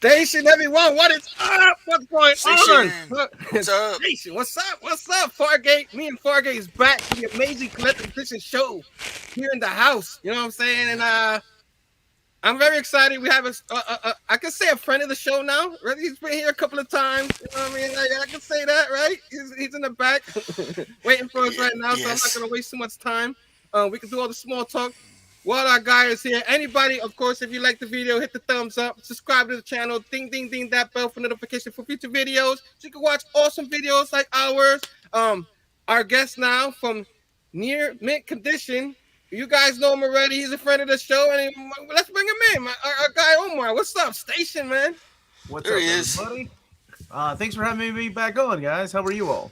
Station, everyone. What is up? What's going on? What's up? Station, what's up? What's up, Fargate? Me and Fargate is back for the amazing collector's edition show here in the house. You know what I'm saying? And I'm very excited. We have I can say a friend of the show now. Right? He's been here a couple of times. You know what I mean? I can say that, right? He's in the back waiting for us right now, so I'm not going to waste too much time. We can do all the small talk while our guy is here. Anybody, of course, if you like the video, hit the thumbs up, subscribe to the channel, ding, ding, ding that bell for notification for future videos. So you can watch awesome videos like ours. Our guest now from near mint condition. You guys know him already. He's a friend of the show, and let's bring him in. Our guy Omar. What's up, Station, man? What's up, everybody? Thanks for having me back on, guys. How are you all?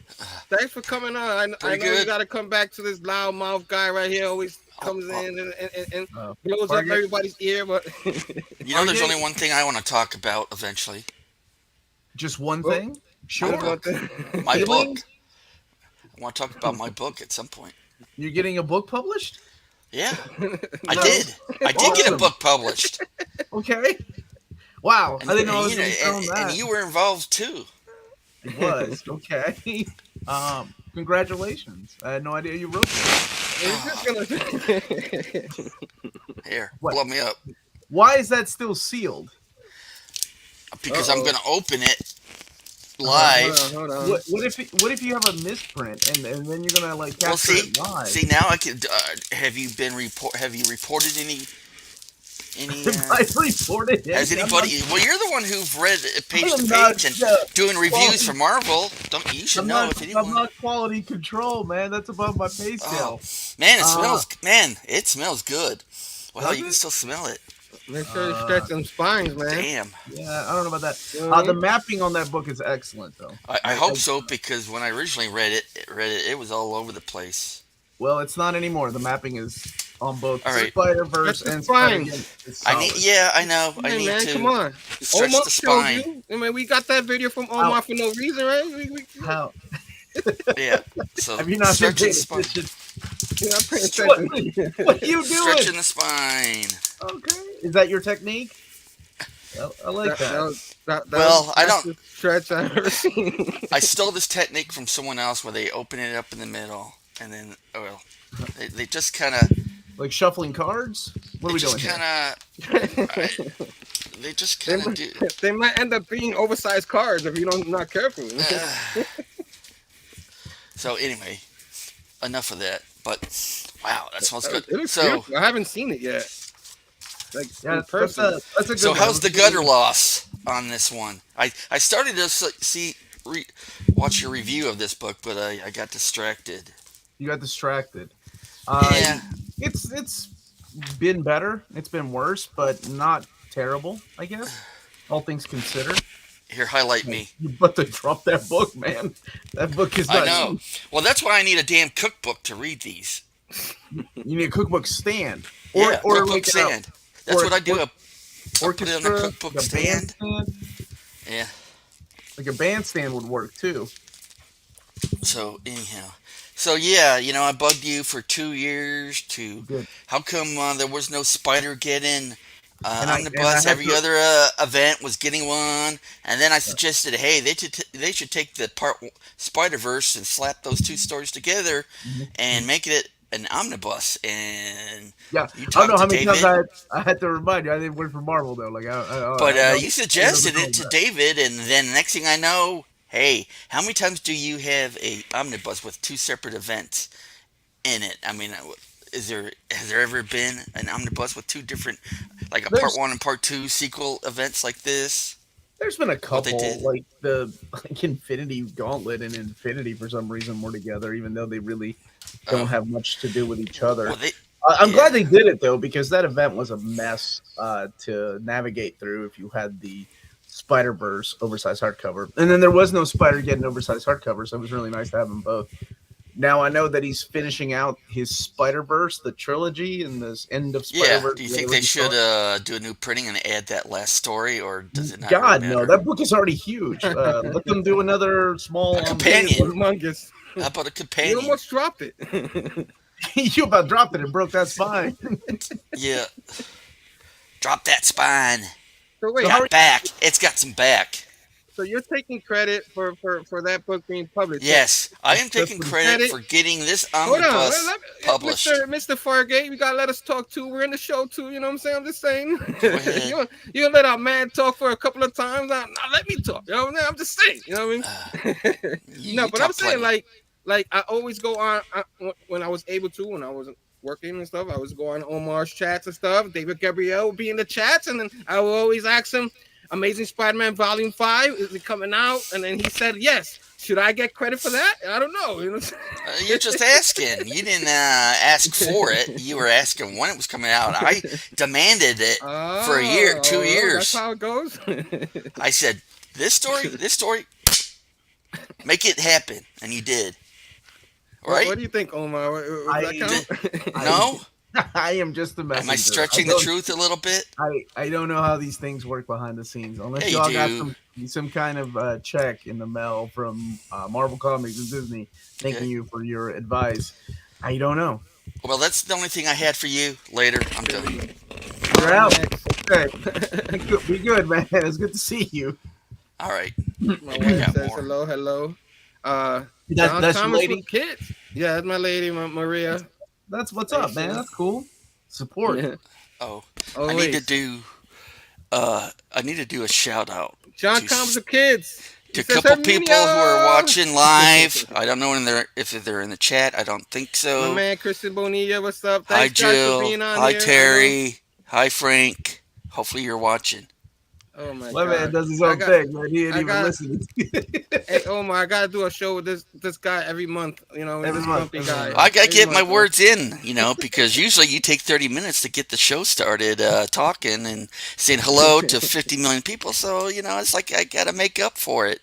Thanks for coming on. I know you got to come back to this loudmouth guy right here. Always comes in and blows up everybody's ear. But you know, there's only one thing I want to talk about eventually. Just one thing? Sure. My book. I want to talk about my book at some point. You're getting a book published? Yeah, I did. I did get a book published. Okay. Wow. And, I didn't know I was that. And you were involved too. It was. Okay. Congratulations. I had no idea you wrote it. Here, blow me up. Why is that still sealed? Because I'm going to open it live. Hold on. What if you have a misprint and then you're gonna like capture it live? See now I could. Have you reported any? I reported it. Has anybody? Well, you're the one who've read page to page and doing reviews for Marvel. You should know if anyone. I'm not quality control, man. That's above my pay scale. Man, it smells. Man, it smells good. Well, you can still smell it. Make sure you stretch them spines, man. Damn. Yeah, I don't know about that. The mapping on that book is excellent, though. I hope so, because when I originally read it was all over the place. Well, it's not anymore. The mapping is on both right. Spider-Verse and spines. I know. I need to. Come on. Stretch Omar the spine. I mean, we got that video from Omar for no reason, right? How? Yeah. So have you not stretching the spine? You're not paying attention. What are you doing? Stretching the spine. Okay. Is that your technique? I like that. Well, I don't stretch I've ever seen. I stole this technique from someone else where they open it up in the middle and then they just kind of like shuffling cards. What are we doing here? They just kind of do. They might end up being oversized cards if you don't not careful. So anyway, enough of that. But wow, that smells good. So I haven't seen it yet. Like, yeah, that's a good so one. How's the gutter loss on this one? I started to watch your review of this book, but I got distracted. You got distracted. Yeah. It's been better. It's been worse, but not terrible, I guess. All things considered. Here, highlight me. You about to drop that book, man. That book is not. I know. Well, that's why I need a damn cookbook to read these. You need a cookbook stand. Or cookbook like stand. That's what I do. Put it on a cookbook like a stand. Yeah. Like a bandstand would work too. So anyhow, yeah, I bugged you for 2 years how come there was no Spider-Geddon omnibus? Every other event was getting one, and then I suggested, hey, they should take the part Spider-Verse and slap those two stories together and make it an omnibus. And yeah, I don't know how many times I had to remind you. I didn't work for Marvel though. Like, you suggested it to David, and then next thing I know, hey, how many times do you have a omnibus with two separate events in it? I mean, has there ever been an omnibus with two different, like part 1 and part 2 sequel events like this? There's been a couple, like the Infinity Gauntlet and Infinity for some reason were together, even though they really don't have much to do with each other. Well, I'm glad they did it though, because that event was a mess to navigate through if you had the Spider-Verse oversized hardcover, and then there was no Spider-Geddon oversized hardcover, so it was really nice to have them both. Now I know that he's finishing out his Spider-Verse, the trilogy, and this end of Spider-Verse. Yeah. Do you think they should do a new printing and add that last story, or does it not? God, really no. That book is already huge. Let them do another small companion. Humongous. How about a companion? You almost dropped it. You about dropped it and broke that spine. Yeah. Drop that spine. So So wait, how are Got back. It's got some back. so you're taking credit for that book being published? So Yes, I am just taking for the credit credit. for getting this Hold on, omnibus published. Mr. Fargate, you gotta let us talk too. We're in the show too. You know what I'm saying? I'm just saying. Go ahead. You let our man talk for a couple of times. Now let me talk. You know what I'm saying? I'm just saying. You know what I mean? No, You but I'm talk saying plenty. like I always go on when I was able to when I wasn't working and stuff. I was going on Omar's chats and stuff. David Gabriel would be in the chats, and then I would always ask him, "Amazing Spider-Man Volume 5 is it coming out?" And then he said yes. Should I get credit for that? I don't know. You know what I'm You're just asking. You didn't ask for it. You were asking when it was coming out. I demanded it for a year, 2 That's years. how it goes. I said, this story, make it happen. And you did. Right? What do you think, Omar? Does that count? No? I am just the messenger. Am I stretching the truth a little bit? I don't know how these things work behind the scenes. Unless Yeah, you y'all got do. some kind of check in the mail from Marvel Comics and Disney thanking Okay. you for your advice. I don't know. Well, that's the only thing I had for you. Later, I'm done. You're out. Next. Okay. Be good, man. It's good to see you. All right. My We wife got says more. hello. John That's your Thomas lady? with kids. Yeah, that's my lady, Maria. That's what's up, man. That's cool. Support. Yeah. Oh, Always. I need to do a shout out John to comes with kids. to He a says, couple people who are "Herminio!" watching live. I don't know if they're in the chat. I don't think My so. man Christian Bonilla, what's up? Hi Thanks guys for Jill. being on Hi here. Terry. Hi Frank. Hopefully you're watching. Oh my My man god. does his I own got- thing, man. He ain't I even got- listening. Hey Omar, I gotta do a show with this guy every month. You know, Every this month, grumpy every guy. month. I gotta Every get my month, words in, because usually you take 30 minutes to get the show started, talking and saying hello to 50 million people. So it's like I gotta make up for it.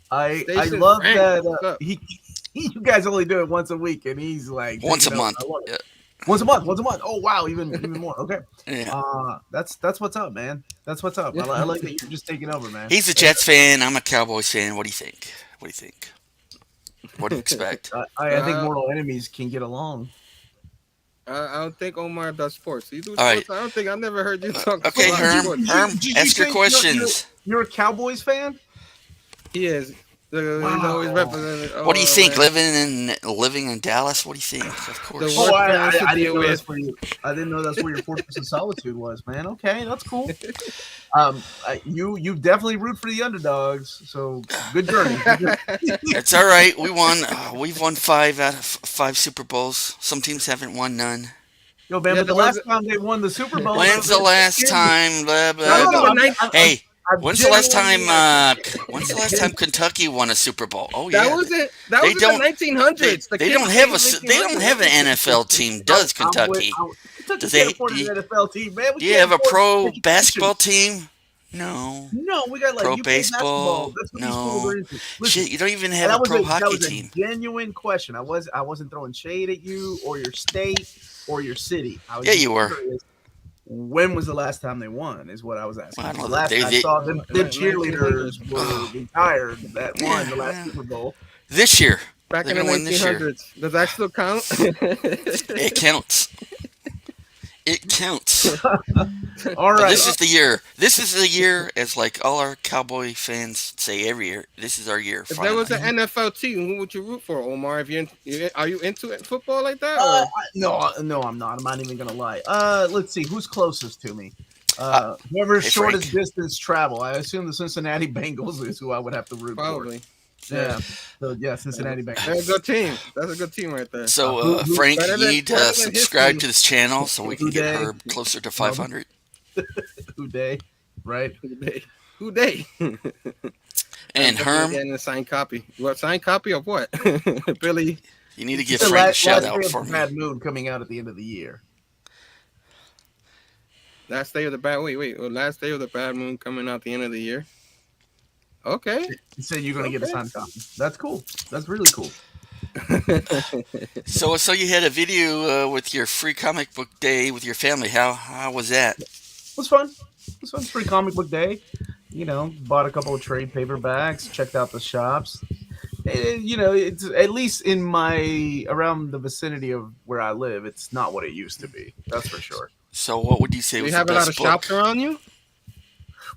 I Station love Frank, that what's up? you guys only do it once a week, and he's like Once a taking over. month. I love it. Yeah. Once a month. Oh wow, even more. Okay. Yeah. That's what's up, man. That's what's up. I like that you're just taking over, man. He's a Jets fan. I'm a Cowboys fan. What do you think? What do you think? What do you expect? I think mortal enemies can get along. I don't think Omar does sports. You do All sports? right. I don't think I've never heard you talk Okay, about Herm. sports. Herm, Did you ask your say questions. You're a Cowboys fan? He is. He's always Wow. represented. What do you think? Man. Living in Dallas? What do you think? Of course. The worst fans to I didn't deal know with. that's where you. I didn't know that's where your fortress of solitude was, man. Okay, that's cool. You definitely root for the underdogs. So good journey. It's all right. We won. We've won 5 out of 5 Super Bowls. Some teams haven't won none. Yo, man, Yeah, but the there last was time they won the Super Bowl, When's the last time? Blah, That blah, was blah. in the Hey, I'm when's the last genuinely time? When's the last time Kentucky won a Super Bowl? Oh That yeah. was in They the don't- 1900s. They don't have an NFL team. Does Kentucky? Does Does they they- afford an NFL team, man? We Do you can't have a afford pro education. basketball team? No. No, we got like Pro you play baseball? basketball. That's what No. these schools are into. Listen, Shit, you don't even and have a pro that hockey was team. a genuine question. I wasn't throwing shade at you or your state or your city. I was Yeah, just you were. curious, when was the last time they won? Is what I was asking. Well, I don't The know. last They- I they- saw them cheerleaders 1900s. were retired that won the Yeah, last yeah. Super Bowl. This year. Back They're in the gonna win this year. 1900s. Does that still count? It counts. It counts. All But right. this is the year. This is the year, as like all our Cowboy fans say every year. This is our year. If there was Finally. an NFL team, who would you root for, Omar? Are you into it, football like that? No, I'm not. I'm not even gonna lie. Let's see who's closest to me. Whoever's hey, shortest Frank. distance travel. I assume the Cincinnati Bengals is who I would have to root Probably. for. Yeah. So yeah, Cincinnati Bengals. That's a good team. That's a good team right there. So, Frank, better you than- need better to than subscribe history. to this channel so we can get Today. Herb closer to 500. Who day? Right. Who they? And Herm, getting a signed copy. What signed copy of what? Billy. you need to give The Frank a last shout day out of for the me. Bad Moon coming out at the end of the year. Last day of the bad. Wait. Last day of the bad moon coming out the end of the year. Okay. You said you're gonna get a Okay. signed copy. That's cool. That's really cool. So you had a video with your free comic book day with your family. How was that? It was fun. It was fun. Free comic book day. Bought a couple of trade paperbacks. Checked out the shops. It's at least in around the vicinity of where I live. It's not what it used to be. That's for sure. So what would you say Do was you the have a lot of best book? shops around you?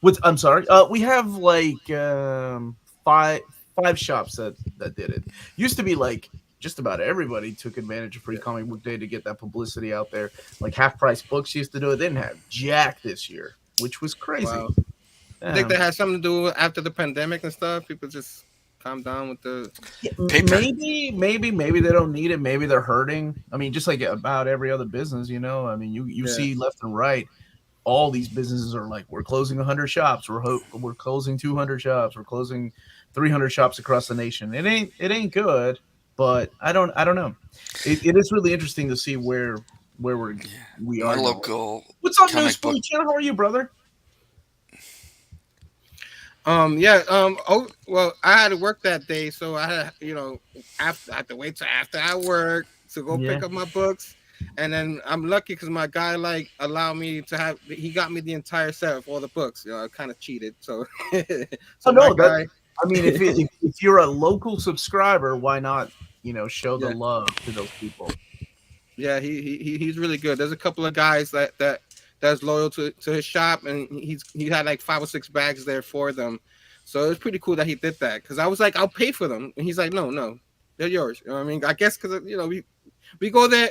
What's I'm sorry. We have like five five shops that did it. Used to be like just about everybody took advantage of Free Yeah. Comic Book Day to get that publicity out there. Like Half Price Books used to do it. They didn't have Jack this year, which was crazy. Wow. I think Yeah. that has something to do with after the pandemic and stuff. People just calm down with the Yeah, Paper. maybe they don't need it. Maybe they're hurting. I mean, just like about every other business, you know. I mean, you yeah. see left and right all these businesses are like, we're closing 100 shops, we're closing 200 shops, we're closing 300 shops across the nation. It ain't good, but I don't know. It is really interesting to see where we My are going. local What's up, News comic book. Fully Channel? How are you, brother? Yeah. Oh, well, I had to work that day, so I had, after I had to wait till after I work to go Yeah. pick up my books, and then I'm lucky because my guy like allowed me to have. He got me the entire set of all the books. I kind of cheated, so Oh so my no, that guy, I mean, if you're a local subscriber, why not show the yeah, love to those people? yeah, he's really good. There's a couple of guys that's loyal to his shop, and he had like 5 or 6 bags there for them. So it was pretty cool that he did that because I was like, I'll pay for them, and he's like, no, they're yours. You know what I mean? I guess because we go there,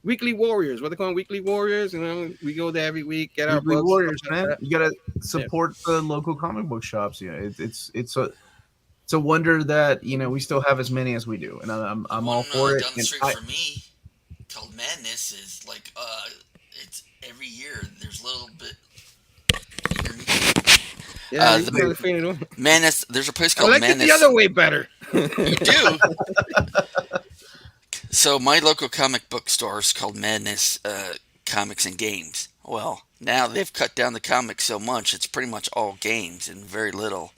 weekly warriors. What they call them, weekly warriors. We go there every week, get our Weekly books, stuff Warriors, like man. that. You gotta Yeah, support the local comic book shops. It's a wonder that we still have as many as we do, and The I'm one all for it. down the And street I from me called Madness is like it's every year there's a little bit. You hear me? yeah, you The kind of feel it. Madness. There's a place I called like it the Madness. other way better. You do. So my local comic book store is called Madness Comics and Games. Well, now they've cut down the comics so much; it's pretty much all games and very little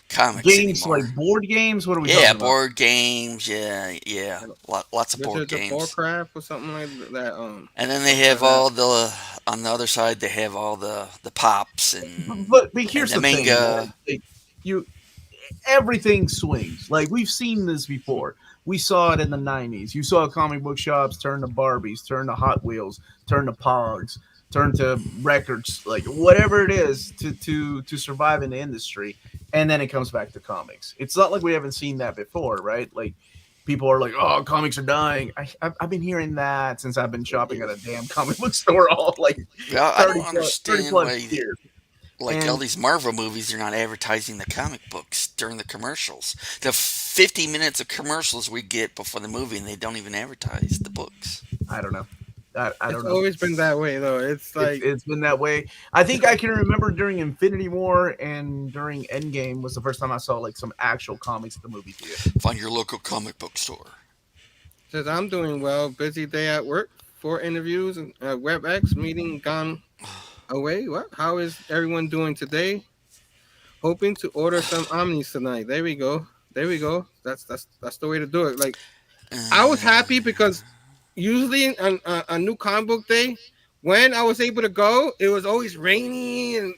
comics games anymore. like board games. What are we Yeah, talking about? board games. Yeah. Lots of board Wizards of games. Warcraft or something like that. And then they Something have like that. all the on the other side. They have all the pops But and here's the the thing, man. manga. Like, you everything swings. Like we've seen this before. We saw it in the '90s. You saw comic book shops turn to Barbies, turn to Hot Wheels, turn to Pogs, turn to records, like whatever it is to survive in the industry. And then it comes back to comics. It's not like we haven't seen that before, right? Like people are like, "Oh, comics are dying." I've been hearing that since I've been shopping at a damn comic book store all like Yeah, I 30 don't plus, 30 understand plus why years. like all And these Marvel movies, they're not advertising the comic books during the commercials. The 50 minutes of commercials we get before the movie, and they don't even advertise the books. I don't know. I It's don't know. always been that way though. It's It's like it's been that way. I think I can remember during Infinity War and during Endgame was the first time I saw like some actual comics at the movie theater. Find your local comic book store. says I'm doing well. Busy day at work. 4 interviews and WebEx meeting gone away. What? How is everyone doing today? Hoping to order some omnis tonight. There we go. There we go. That's the way to do it. Like I was happy because usually on a new comic book day, when I was able to go, it was always rainy and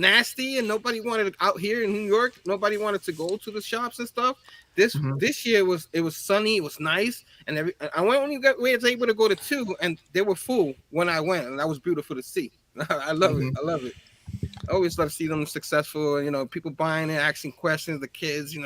nasty, and nobody wanted out here in New York. Nobody wanted to go to the shops and stuff. This Mhm. this year was sunny. It was nice, and I went only was able to go to two, and they were full when I went, and that was beautiful to see. I love it. Mhm. I love it. I always love to see them successful. People buying it, asking questions, the kids,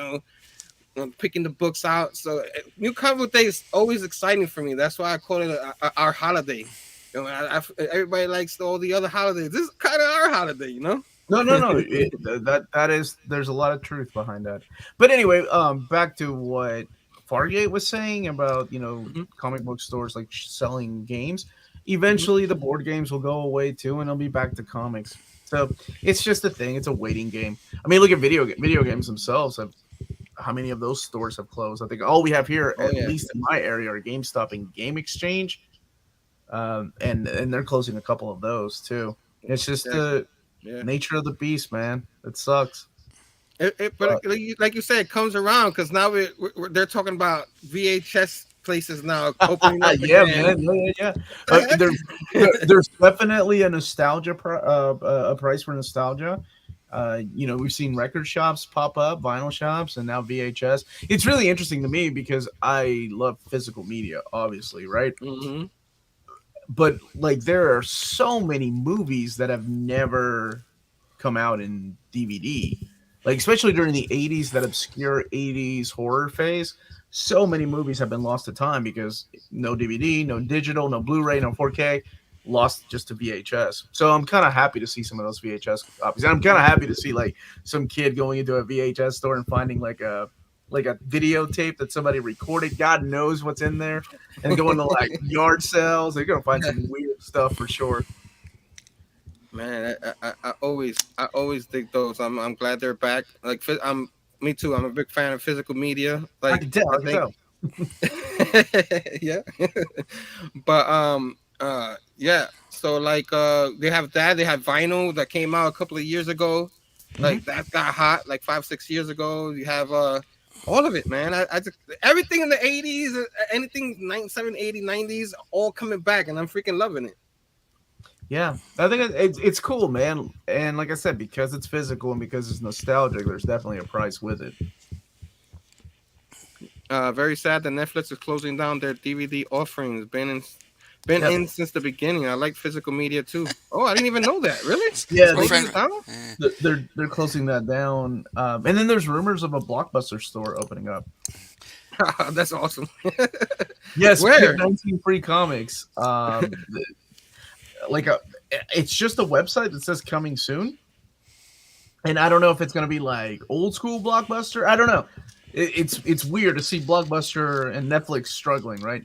picking the books out. So New Comic Book Day is always exciting for me. That's why I call it our holiday. Everybody likes all the other holidays. This is kind of our holiday. No. That is there's a lot of truth behind that. But anyway, back to what Fargate was saying about Mhm. comic book stores like selling games. Mhm. Eventually, the board games will go away too, and it'll be back to comics. So it's just a thing. It's a waiting game. I mean, look at video games themselves. How many of those stores have closed? I think all we have here, Oh at yeah, least in my area, are GameStop and Game Exchange, and they're closing a couple of those too. It's just exactly. the Yeah. nature of the beast, man. It sucks. But But like you said, it comes around because now they're talking about VHS places now opening up yeah, again. man, yeah. The heck? There's definitely a a price for nostalgia. We've seen record shops pop up, vinyl shops, and now VHS. It's really interesting to me because I love physical media, obviously, right? Hmm. But like, there are so many movies that have never come out in DVD. Like especially during the 80s, that obscure 80s horror phase, so many movies have been lost to time because no DVD, no digital, no Blu-ray, no 4K, lost just to VHS. So I'm kind of happy to see some of those VHS copies. And I'm kind of happy to see like some kid going into a VHS store and finding like a videotape that somebody recorded. God knows what's in there, and going to like yard sales. They're gonna find some weird stuff for sure. Man, I always dig those. I'm glad they're back. Like me too. I'm a big fan of physical media. I Like can tell. I can tell. yeah. But yeah. So like they have that. They have vinyl that came out a couple of years ago. Like that got hot like 5-6 years ago. You have all of it, man. I just everything in the 80s, anything 97, 80, 90s, all coming back, and I'm freaking loving it. Yeah, I think it's cool, man. And like I said, because it's physical and because it's nostalgic, there's definitely a price with it. Very sad that Netflix is closing down their DVD offerings. Been in since the beginning. I like physical media too. Oh, I didn't even know that. Really? Yeah, they're closing that down. And then there's rumors of a Blockbuster store opening up. That's awesome. Yes, where? 19 free comics. It's just a website that says coming soon. And I don't know if it's going to be like old school Blockbuster. I don't know. It's weird to see Blockbuster and Netflix struggling, right?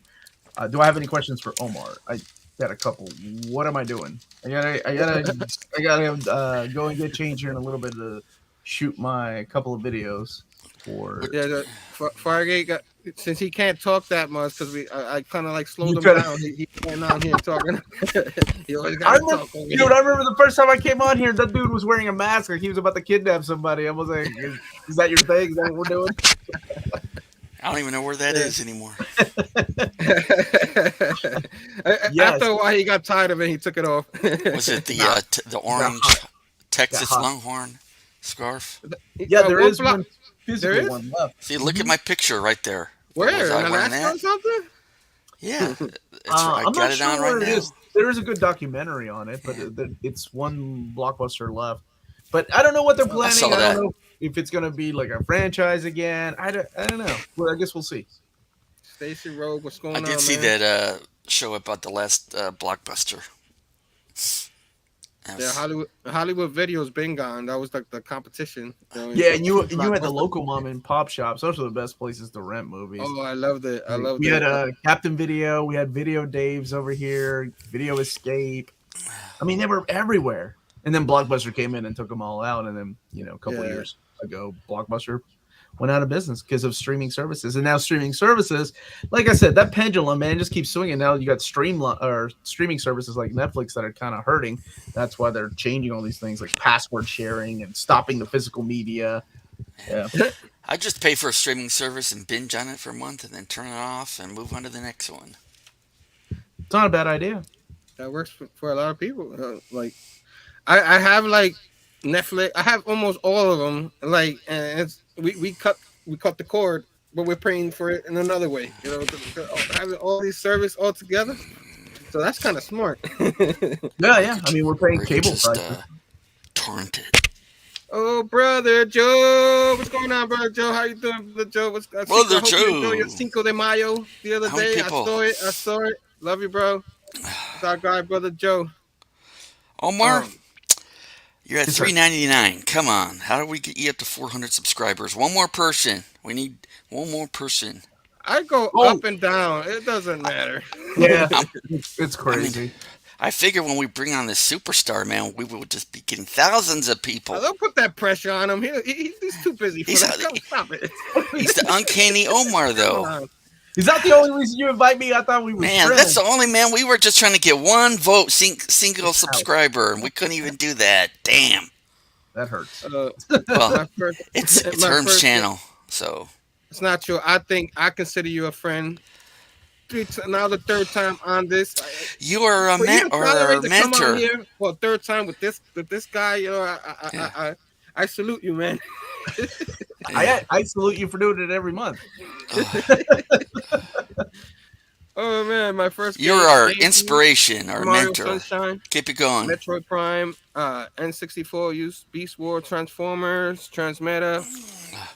Do I have any questions for Omar? I got a couple. What am I doing? I gotta go and get changed here in a little bit to shoot my couple of videos for. Yeah, Fargate got, since he can't talk that much because I kind of like slowed him down. He went out here talking. He always got to talk. Dude, I remember the first time I came on here, that dude was wearing a mask like he was about to kidnap somebody. I was like, "Is that your thing? Is that what we're doing?" I don't even know where that is anymore. Yes. After a while, he got tired of it. He took it off. Was it the orange Texas Longhorn scarf? Yeah, there is one physical one left. See, look at my picture right there. Where? In Alaska or something? Yeah. I'm not sure where it is. There is a good documentary on it, but it's one Blockbuster left. But I don't know what they're planning. I don't know if it's going to be like a franchise again. I don't know. Well, I guess we'll see. Stacy Rogue, what's going on? I did see that show about the last Blockbuster. Yeah, Hollywood Video's been gone. That was like the competition. Yeah, and you had the local mom and pop shops. Those are the best places to rent movies. Oh, I loved it. We had Captain Video. We had Video Dave's over here. Video Escape. I mean, they were everywhere. And then Blockbuster came in and took them all out. And then, a couple of years ago, Blockbuster went out of business because of streaming services. And now streaming services, like I said, that pendulum, man, just keeps swinging. Now you got streaming services like Netflix that are kind of hurting. That's why they're changing all these things like password sharing and stopping the physical media. Yeah. I just pay for a streaming service and binge on it for a month and then turn it off and move on to the next one. It's not a bad idea. That works for a lot of people. I have like Netflix. I have almost all of them. Like, and we cut the cord, but we're paying for it in another way. Having all these service all together. So that's kind of smart. Yeah. I mean, we're paying cable prices. Torrent it. Oh, brother Joe, what's going on, brother Joe? How you doing, brother Joe? Brother Joe. You enjoyed your Cinco de Mayo the other day. I saw it. Love you, bro. It's our guy, brother Joe. Omar. You're at $3.99. Come on. How do we get you up to 400 subscribers? One more person. We need one more person. I go up and down. It doesn't matter. Yeah, it's crazy. I figure when we bring on this superstar, man, we will just be getting thousands of people. Don't put that pressure on him. He's too busy for that. Stop it. He's the uncanny Omar, though. Is that the only reason you invite me? I thought we were Man, friends. That's the only, man. We were just trying to get one vote, single subscriber, and we couldn't even do that. Damn. That hurts. Well, it's Herm's channel, so. It's not true. I think I consider you a friend. Now the third time on this. You are a mentor. Well, third time with this guy. I salute you, man. I salute you for doing it every month. Oh man, my first You're game, our Daisy, inspiration, our Mario mentor. Sunshine, Keep it going. Metroid Prime, N64 use Beast War, Transformers, Transmeta.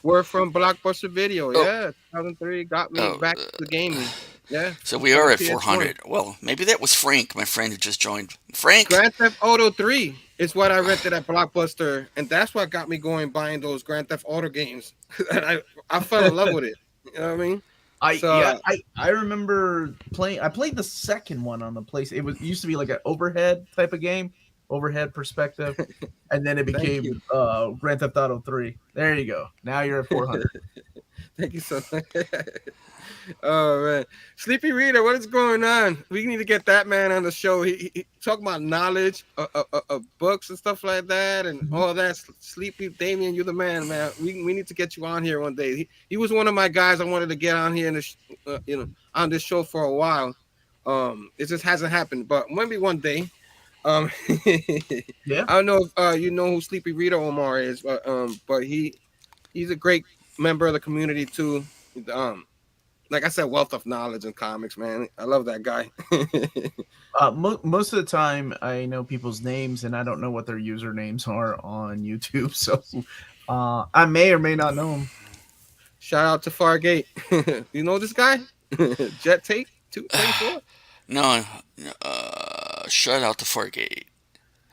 We're from Blockbuster Video. Oh, Yeah, 2003 got me oh. back to gaming. Yeah, So we on are the at PS1. 400. Well, maybe that was Frank, my friend who just joined. Frank. Grand Theft Auto 3 is what I rented at Blockbuster, and that's what got me going buying those Grand Theft Auto games. And I fell in love with it. You know what I mean? I So yeah, I remember playing. I played the second one on the place. It used to be like an overhead type of game, overhead perspective, and then it thank you, became Grand Theft Auto 3. There you go. Now you're at 400. thank you so much. Oh man, Sleepy Reader, what is going on? We need to get that man on the show. He talk about knowledge of books and stuff like that, and all that. Sleepy Damien, you're the man, man. We need to get you on here one day. He was one of my guys I wanted to get on here in the on this show for a while. It just hasn't happened, but maybe one day. I Yeah. don't know if you know who Sleepy Reader Omar is, but he's a great member of the community too. Like I said, wealth of knowledge and comics, man. I love that guy. Most of the time, I know people's names, and I don't know what their usernames are on YouTube. So I may or may not know them. Shout out to Fargate. You know this guy? Jet Tape 234? No, shout out to Fargate.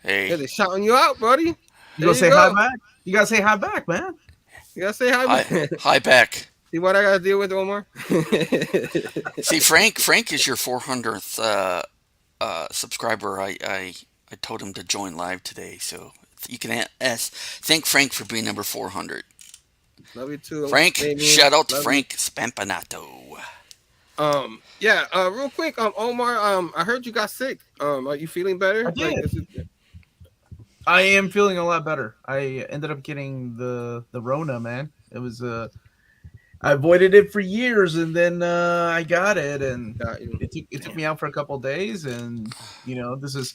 Yeah, Hey, they shouting you out, buddy. You There gotta you say hi go. back. You gotta say hi back, man. You gotta say hi. hi, hi back. See what I gotta deal with, Omar? See, Frank is your 400th subscriber. I told him to join live today, so you can thank Frank for being number 400. Love you too, Frank, Damien. shout out to Love Frank Spampanato. Yeah, real quick, Omar, I heard you got sick. Are you feeling better? I did. I am feeling a lot better. I ended up getting the Rona, man. It was I avoided it for years, and then I got it, and it took me out for a couple of days, and this is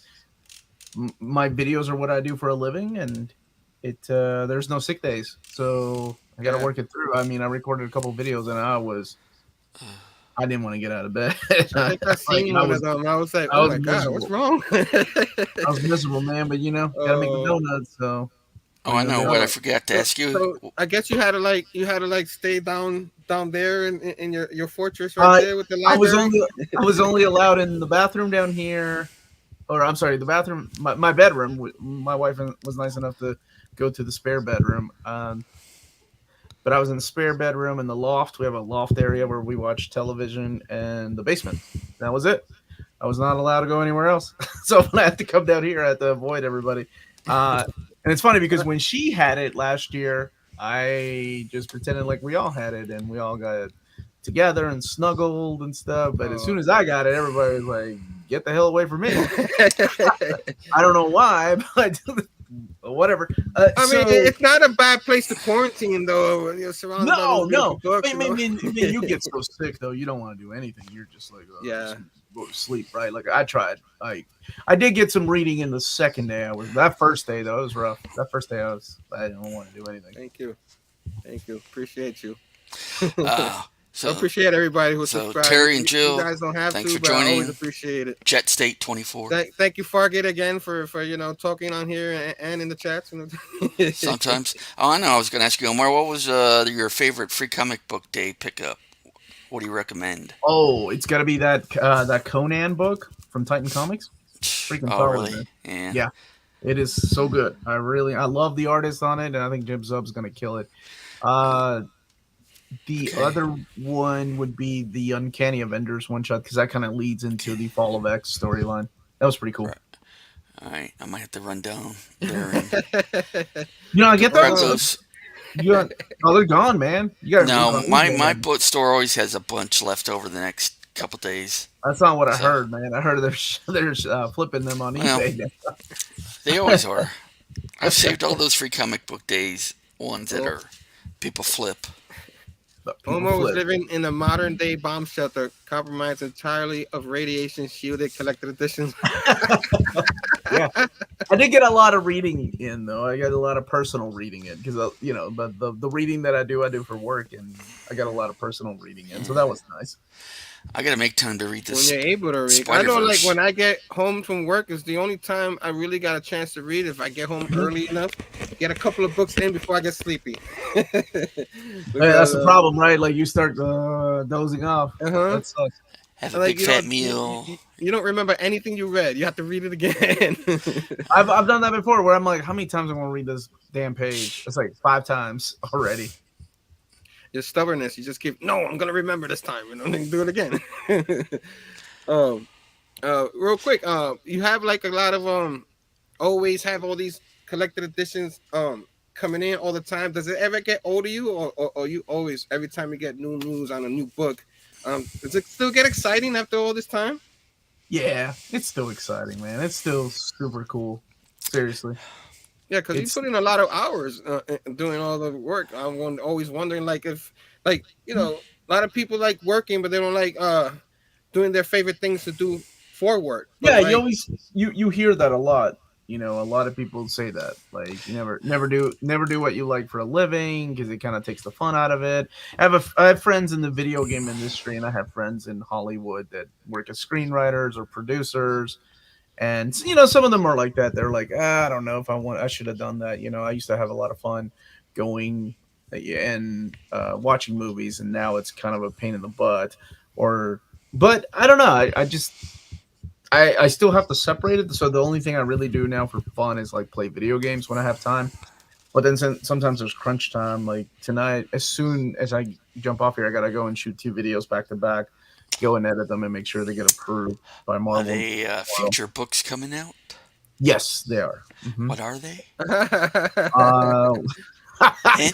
my videos are what I do for a living, and there's no sick days, so I got to work it through. I mean, I recorded a couple of videos, and I didn't want to get out of bed. I think I seen one of them. I was like, oh my god, what's wrong? I was miserable, man, but gotta make the donuts, so. Oh, I know what I forgot to ask you. So I guess you had to stay down there in your fortress right there with the library. I was only allowed in the bathroom down here, or I'm sorry, the bathroom, my bedroom. My wife was nice enough to go to the spare bedroom, but I was in the spare bedroom and the loft. We have a loft area where we watch television, and the basement. That was it. I was not allowed to go anywhere else. So when I had to come down here, I had to avoid everybody. And it's funny because when she had it last year, I just pretended like we all had it, and we all got together and snuggled and stuff. But as soon as I got it, everybody was like, "Get the hell away from me!" I don't know why, but whatever. I mean, it's not a bad place to quarantine, though. You're surrounded by those beautiful books. I mean, you get so sick though, you don't want to do anything. You're just like, just go to sleep, right? Like I tried. I did get some reading in the second day. That first day though, it was rough. That first day I didn't want to do anything. Thank you, appreciate you. So I appreciate everybody who subscribed. Terry and Jill, you guys don't have thanks to, for but joining. I always appreciate it. Jet State 24. Thank you, Fargate, again for talking on here and in the chats. Sometimes. Oh, I know. I was going to ask you, Omar, what was your favorite free comic book day pickup? What do you recommend? Oh, it's got to be that Conan book from Titan Comics. Freaking solid, really? Man. Yeah, it is so good. I love the artist on it, and I think Jim Zub's going to kill it. The other one would be the Uncanny Avengers one shot, because that kind of leads into the Fall of X storyline. That was pretty cool. Right. All right, I might have to run down there. I get those. They're gone, man. My bookstore always has a bunch left over the next couple days. That's not what I heard, man. I heard they're flipping them on eBay. They always are. I've saved all those free comic book days ones that are people flip. Omar was living in a modern day bomb shelter, compromised entirely of radiation shielded collected editions. Yeah, I did get a lot of reading in though. I got a lot of personal reading in because the reading that I do for work, and I got a lot of personal reading in, so that was nice. I gotta make time to read When this you're able to read. I Spider know, like Verse. when I get home from work, is the only time I really got a chance to read. If I get home Mhm. early enough, get a couple of books in before I get sleepy. Hey, that's Because the problem, right? Like you start dozing off. uh-huh. That sucks. Have a Like big fat meal. you don't remember anything you read. You have to read it again. I've done that before, where I'm like, how many times am I gonna read this damn page? It's like 5 times already. Your stubbornness. You just keep. No, I'm gonna remember this time, and I'm gonna do it again. um, real quick. You have like a lot of always have all these collected editions coming in all the time. Does it ever get old to you, or you always every time you get new news on a new book, does it still get exciting after all this time? Yeah, it's still exciting, man. It's still super cool. Seriously, Yeah, because you it's put in a lot of hours doing all the work. Always wondering, like, if, like, a lot of people like working, but they don't like doing their favorite things to do for work. But yeah. You like, always you hear that a lot. You know, a lot of people say that, like, you never do what you like for a living because it kind of takes the fun out of it. I have friends in the video game industry, and I have friends in Hollywood that work as screenwriters or producers. And some of them are like that. They're like, I don't know if I should have done that. I used to have a lot of fun going and watching movies, and now it's kind of a pain in the butt. Or, but I don't know. I just I still have to separate it. So the only thing I really do now for fun is like play video games when I have time. But then sometimes there's crunch time. Like tonight, as soon as I jump off here, I gotta go and shoot 2 videos back to back, go and edit them and make sure they get approved by Are Marvel. they future books coming out? Yes, they are. Mm-hmm. What are they? Uh, Hint?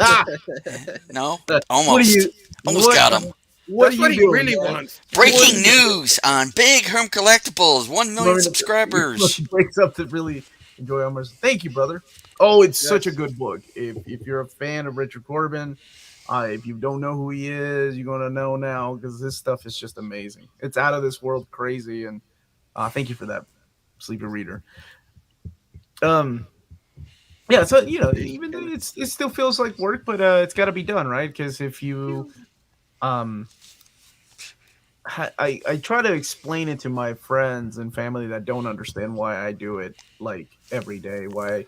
No? what do Almost. you Almost what got them. what are that's what you he doing, really man? wants. What Breaking are you news on Big Herm Collectibles. 1 you want million me subscribers. to breaks up to really enjoy Omar's? Thank you, brother. Oh, it's such a Yes. good book. If you're a fan of Richard Corbin, if you don't know who he is, you're gonna know now because this stuff is just amazing. It's out of this world crazy, and thank you for that, Sleepy Reader. Um, yeah, so even though it still feels like work, but it's got to be done, right? Because if you um I try to explain it to my friends and family that don't understand why I do it like every day. Why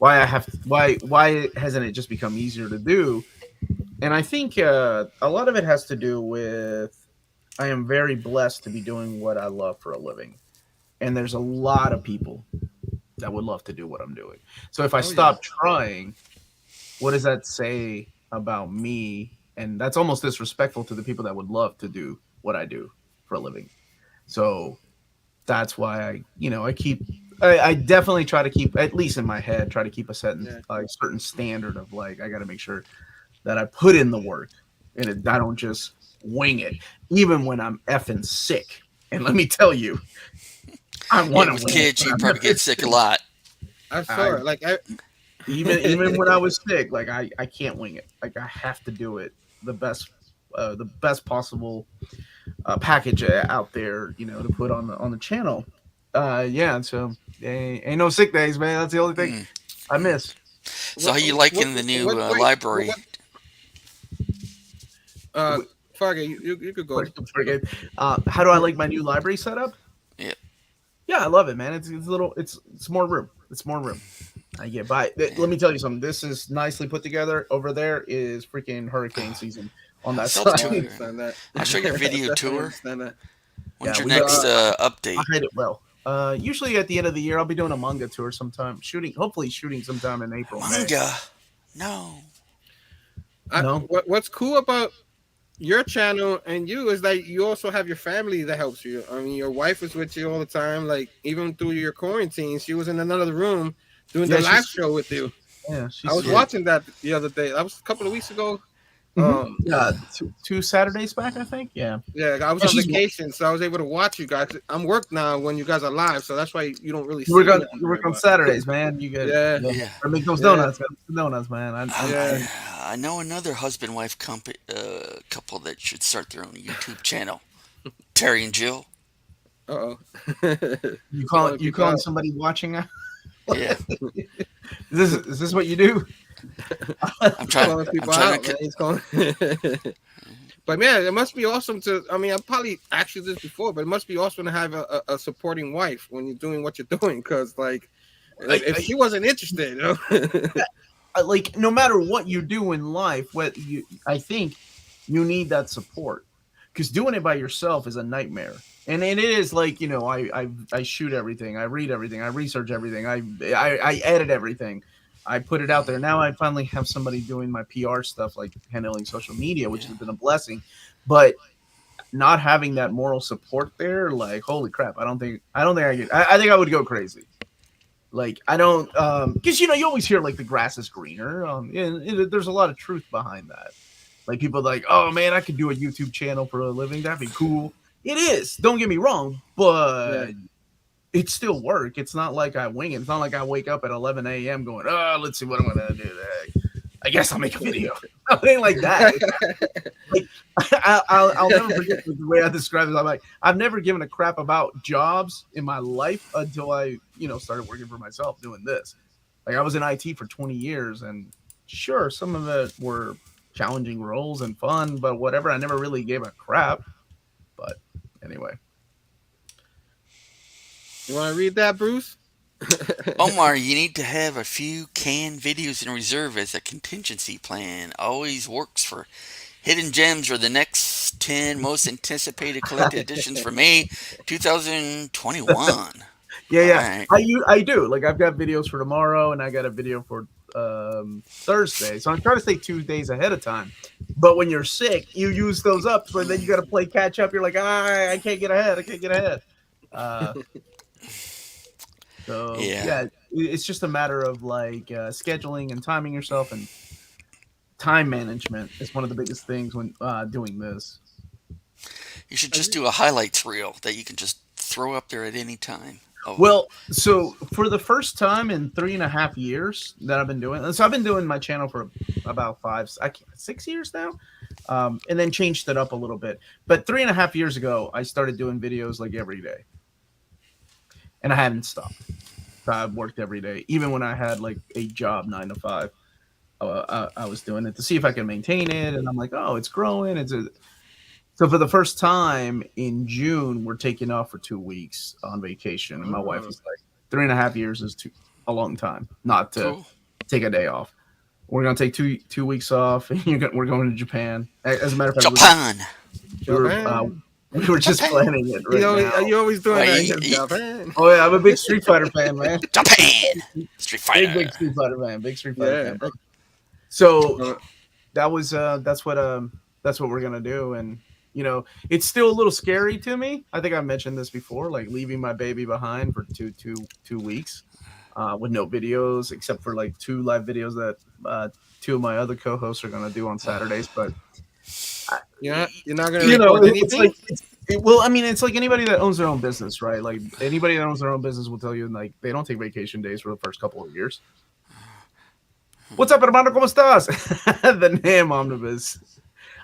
I have why hasn't it just become easier to do? And I think a lot of it has to do with I am very blessed to be doing what I love for a living, and there's a lot of people that would love to do what I'm doing. So if I Oh yeah. stop trying, what does that say about me? And that's almost disrespectful to the people that would love to do what I do for a living. So that's why I definitely try to keep, at least in my head, try to keep Yeah. a certain standard of like I got to make sure that I put in the work and I don't just wing it, even when I'm effing sick. And let me tell you, I Yeah, want to with wing it kids, when you I'm probably effing get sick a sick. lot. I saw I it. Like, even when I was sick, like I can't wing it. Like I have to do it the best possible package out there, to put on the channel. Yeah, so ain't no sick days, man. That's the only thing Mm. I miss. So, what how you liking the new wait, library? uh, Fargate, you could go. How do I like my new library setup? Yeah. Yeah, I love it, man. It's a little, it's more room. It's more room. I get by. Let me tell you something. This is nicely put together. Over there is freaking hurricane season on I that saw the Oh, I side. tour. understand that. I'll show your I video definitely tour. understand that. When's Yeah, your we got. next I update? hide it well. Usually at the end of the year, I'll be doing a manga tour sometime. Hopefully shooting sometime in April, May. Manga. No. No, What's cool about your channel and you is that you also have your family that helps you. I mean, your wife is with you all the time. Like even through your quarantine, she was in another room doing the yeah, live show with you. I she's was sweet. watching that the other day. That was a couple of weeks ago. Mm-hmm. Um, Yeah, two Saturdays back, I think. Yeah, yeah, I was yeah, on vacation, so I was able to watch you guys. I'm work now when you guys are live, so that's why you don't really see me on you there. work on But Saturdays, man. You got yeah, Yeah. gotta make those yeah, donuts. Gotta make the donuts, man. yeah. I know another husband wife couple that should start their own YouTube channel. Terry and Jill. Uh-oh. You Calling you people calling out. somebody watching? Yeah, Is this what you do? I'm He's trying. calling I'm people trying out, to. man. He's calling. But man, it must be awesome to. I mean, I probably asked you this before, but it must be awesome to have a supporting wife when you're doing what you're doing. Because like, if I, she wasn't interested, you know. like no matter what you do in life, what you I think you need that support because doing it by yourself is a nightmare. And it is like I shoot everything, I read everything, I research everything, I edit everything, I put it out there. Now I finally have somebody doing my PR stuff, like handling social media, which Yeah. has been a blessing. But not having that moral support there, like holy crap, I don't think I could. I think I would go crazy. Like I don't, because you always hear like the grass is greener. And there's a lot of truth behind that. Like people like, oh man, I could do a YouTube channel for a living. That'd be cool. It is. Don't get me wrong, Yeah. but it's still work. It's not like I wing it. It's not like I wake up at 11 a.m. going, oh, let's see what I'm gonna do today. I guess I'll make a video. Nothing like that. Like I'll never forget the way I describe it. I'm like, I've never given a crap about jobs in my life until I, started working for myself doing this. Like I was in IT for 20 years, and sure, some of it were challenging roles and fun, but whatever. I never really gave a crap. But anyway, You want to read that, Bruce? Omar, you need to have a few canned videos in reserve as a contingency plan. Always works for hidden gems or the next 10 most anticipated collected editions for May 2021. yeah, All yeah, right. I do. Like I've got videos for tomorrow, and I got a video for Thursday. So I'm trying to stay 2 days ahead of time. But when you're sick, you use those up, so then you got to play catch up. You're like, I can't get ahead. I can't get ahead. Uh, so Yeah. yeah, it's just a matter of like scheduling and timing yourself, and time management is one of the biggest things when doing this. You should just do a highlights reel that you can just throw up there at any time. Oh, Well, so for the first time in 3.5 years that I've been doing, so I've been doing my channel for about 6 years now, and then changed it up a little bit. But 3.5 years ago, I started doing videos like every day, and I haven't stopped. I've worked every day, even when I had like a job 9 to 5. I was doing it to see if I can maintain it, and I'm like, oh, it's growing. So for the first time in June, we're taking off for 2 weeks on vacation, and my wife Oh, was like, 3.5 years is a long time not to cool. take a day off. We're gonna take two weeks off, and we're going to Japan. As a matter of fact, Japan. we were, Japan. we were just Japan. planning it right now. You always doing Well, that. Japan. Oh yeah, I'm a big Street Fighter fan, man. Japan. Street Fighter. Big Street Fighter fan. Big Street Fighter Yeah. fan. Bro. So Uh, that's what we're gonna do, and it's still a little scary to me. I think I mentioned this before, like leaving my baby behind for two weeks with no videos except for like 2 live videos that two of my other co-hosts are gonna do on Saturdays. But you're not gonna record it's anything. like well, I mean, it's like anybody that owns their own business, right? Like anybody that owns their own business will tell you, like they don't take vacation days for the first couple of years. What's up, hermano? ¿Cómo estás? The Nam Omnibus.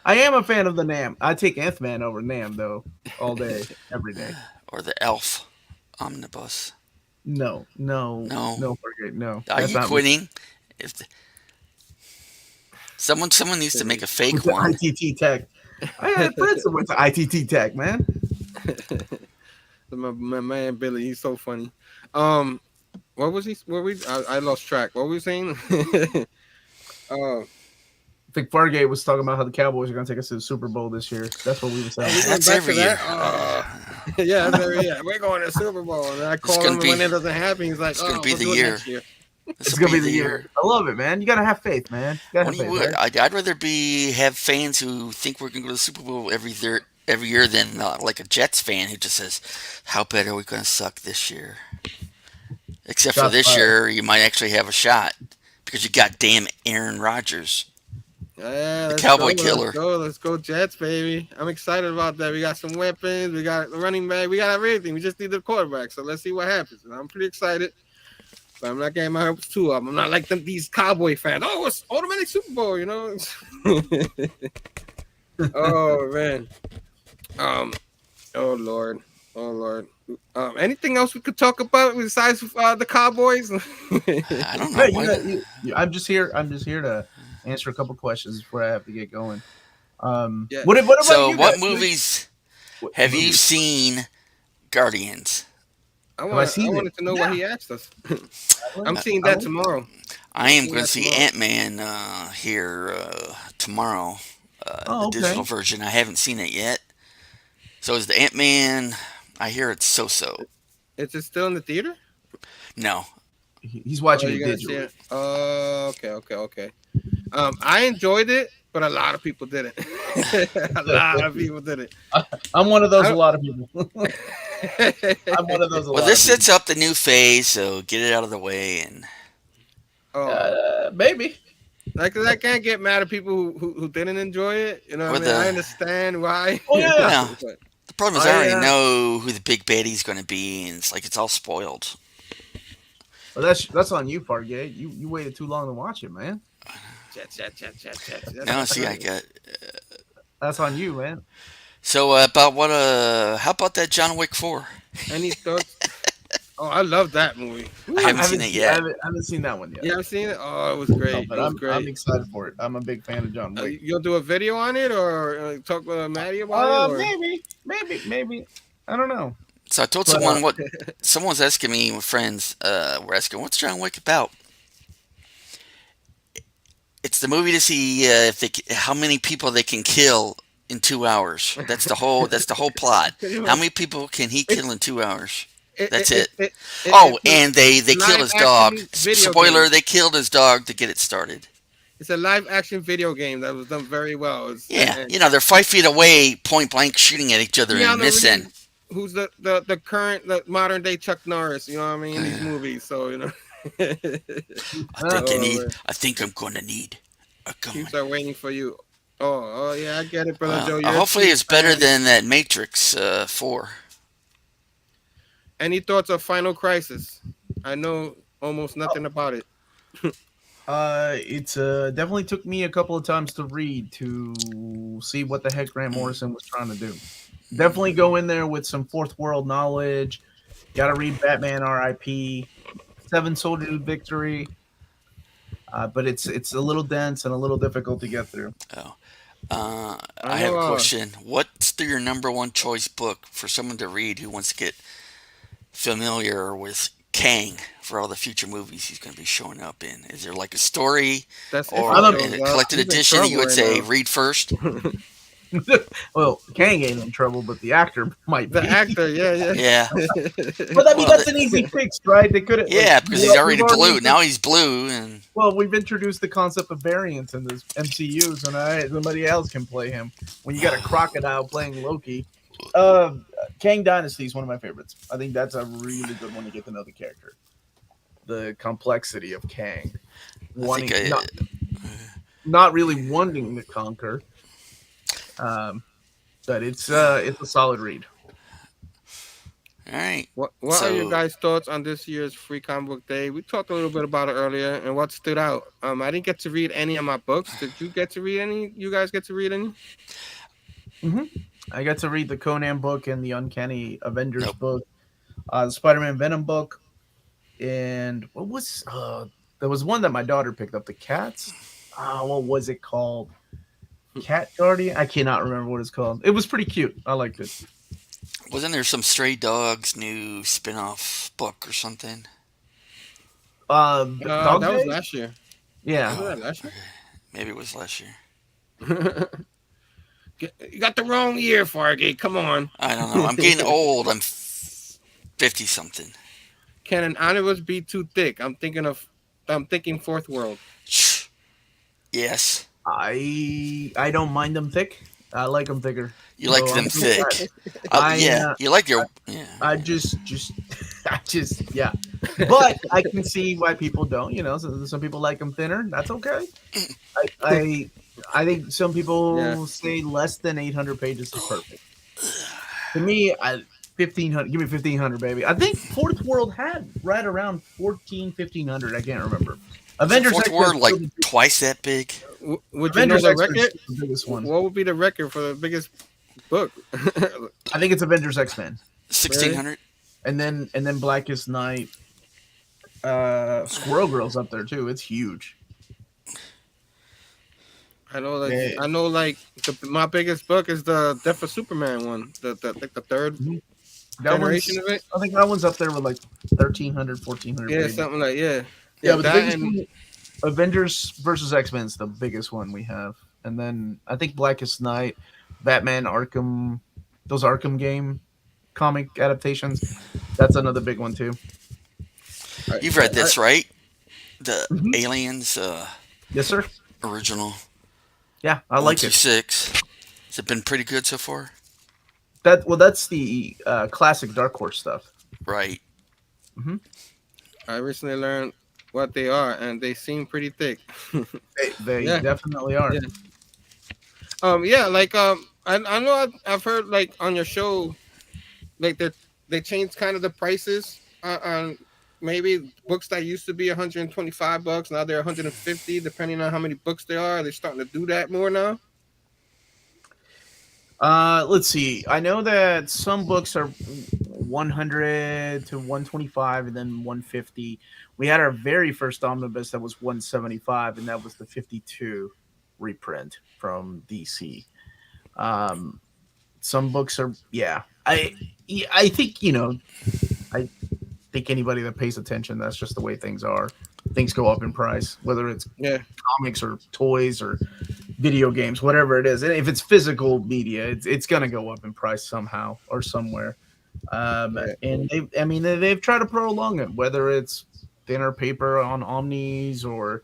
I am a fan of the Nam. I take Ant-Man over Nam, though, all day, every day. Or the Elf Omnibus. No, No. Fargate, no. Are That's you not quitting? If the, someone needs to make a fake with the one. ITT Tech. I had friends that went to ITT Tech, man. My man Billy, he's so funny. What was he? I lost track. What were we saying? I think Fargate was talking about how the Cowboys are going to take us to the Super Bowl this year. That's what we were saying. That's back to every year. that? Yeah, that's every year. We're going to Super Bowl, and I call him when it doesn't happen. He's like, it's gonna "Oh, be we'll the do it year. next year." It's going to be the year. I love it, man. You got to have faith, man. You gotta When have you faith, would, right? I'd rather have fans who think we're going to go to the Super Bowl every year than like a Jets fan who just says, "How bad are we going to suck this year?" Except for Shots this fired. year, you might actually have a shot because you got damn Aaron Rodgers, Yeah, the let's Cowboy go, Killer. Let's go, Jets, baby. I'm excited about that. We got some weapons. We got the running back. We got everything. We just need the quarterback. So let's see what happens. And I'm pretty excited. But I'm not getting my hopes too up. I'm not like these Cowboy fans. Oh, it's automatic Super Bowl, you know? Oh, man. Oh, Lord. Oh Lord. Anything else we could talk about besides the Cowboys? I don't know. Hey, I'm just here. I'm just here to answer a couple questions before I have to get going. Yeah. What about So, you what guys? movies What have you movies? seen? Guardians. Have I I seen it? wanted to know what he asked us. I'm I seeing I that like tomorrow. I I'm am seeing going to that see tomorrow. Ant-Man here tomorrow. The Oh, digital okay. version. I haven't seen it yet. So is the Ant-Man? I hear it's so-so. Is it still in the theater? No. He's Oh, watching it you're gonna see digitally. it. Oh, okay. I enjoyed it, but a lot of people didn't. A lot of people didn't. I'm one of those. I A lot of people. I'm one of those. A Well, lot this of people. sets up the new phase, so get it out of the way. And oh, Maybe. like, 'cause I can't get mad at people who didn't enjoy it. You know or what I mean? I the understand why. Oh yeah. no, But the problem is I I already know who the big baddie's going to be, and it's like it's all spoiled. well, that's on you, Fargate. You waited too long to watch it, man. chat. Now, see, I got. That's on you, man. So about what? How about that John Wick 4? Any thoughts? Oh, I love that movie. I I haven't seen it I yet. haven't seen that one yet. You haven't seen it? Oh, it was No, great. but It was I'm great. excited for it. I'm a big fan of John Wick. You'll do a video on it, or talk with Maddie about it, or Maybe. I don't know. So I told But someone what. Someone was asking me, with friends, were asking, what's John Wick about? It's the movie to see if how many people they can kill in 2 hours. That's the whole. That's the whole plot. pretty How much, many people can he kill in 2 hours? it, That's it, it. it, it, Oh, it's and they a killed live his dog. action video Spoiler: game. they killed his dog to get it started. It's a live action video game that was done very well. Yeah, they're 5 feet away, point blank, shooting at each other and Keanu missing. Reeves, who's the current the modern day Chuck Norris, you know what I mean, in these movies. So I think you need. man. I think I'm gonna need a gun. Keeps are waiting for you. Oh yeah, I get it, brother Joe. You're a Hopefully, Chiefs it's better fan. than that Matrix 4. Any thoughts of Final Crisis? I know almost nothing about it. it's definitely took me a couple of times to read to see what the heck Grant Morrison was trying to do. Definitely go in there with some fourth world knowledge. Got to read Batman R.I.P., Seven Soldiers of Victory. But it's a little dense and a little difficult to get through. Oh, I I have know. a question. What's your number one choice book for someone to read who wants to get familiar with Kang for all the future movies he's going to be showing up in? Is there like a story That's or interesting, a bro. collected He's in edition that you would trouble say right read first? Well, Kang ain't in trouble, but the actor might now. be. The actor, yeah. Yeah, But I mean, well, that's an easy fix, right? They could have. yeah, because he's already blue. Now he's blue, and Well, we've introduced the concept of variants in this MCU, so now somebody else can play him. When you got a crocodile playing Loki, Kang Dynasty is one of my favorites. I think that's a really good one to get to know the character, the complexity of Kang, wanting not really wanting to conquer, but it's a solid read. all right. What are your guys' thoughts on this year's Free Comic Book Day? We talked a little bit about it earlier, and what stood out. I didn't get to read any of my books. Did you get to read any? You guys get to read any? Mm-hmm. I got to read the Conan book and the Uncanny Avengers book, the Spider-Man Venom book, and what was there was one that my daughter picked up. The Cats. What was it called? Cat Guardian. I cannot remember what it's called. It was pretty cute. I liked it. Wasn't there some Stray Dogs new spin-off book or something? Dog that was Days? last year. Yeah. Was that last year? Maybe it was last year. You got the wrong year, Fargate. Come on. I don't know. I'm getting old. I'm 50 something. Can an omnibus be too thick? I'm thinking Fourth World. Yes. I don't mind them thick. I like them thicker. You like them thick. Yeah. You like your. Yeah. I just, yeah. But I can see why people don't. You know, some people like them thinner. That's okay. I think some people say less than 800 pages is perfect. To me, 1,500. Give me 1,500, baby. I think Fourth World had right around 1,500. I can't remember. Avengers Fourth World like twice that big. Would you know the record? The biggest one. What would be the record for the biggest book? I think it's Avengers X-Men. Really? 1600. and then Blackest Night. Squirrel Girl's up there too. It's huge. Yeah. I know. Like my biggest book is the Death of Superman one. Like the third Mhm. That generation one's, of it. I think that one's up there with like 1,300, 1,400 Yeah, pages. something like yeah, yeah. Yeah, but the That biggest and one, Avengers versus X-Men is the biggest one we have. And then I think Blackest Night, Batman Arkham, those Arkham game comic adaptations, that's another big one too. I, You've read I, this, right? The Mhm. Aliens Yes, sir. original Yeah, I one like through it. six. Has it been pretty good so far? That's the classic Dark Horse stuff. Right. Hmm. I recently learned what they are, and they seem pretty thick. They Yeah, definitely are. yeah. Yeah. Like I know I've heard like on your show like they changed kind of the prices on maybe books that used to be 125 bucks now they're 150 depending on how many books there are. They're starting to do that more now. Let's see. I know that some books are 100 to 125 and then 150. We had our very first omnibus that was 175, and that was the 52 reprint from DC. Um, some books are, yeah. I think, I think anybody that pays attention, that's just the way things are. Things go up in price, whether it's Yeah, comics or toys or video games, whatever it is. And if it's physical media, it's going to go up in price somehow or somewhere. yeah, And they've tried to prolong it, whether it's thinner paper on Omnis or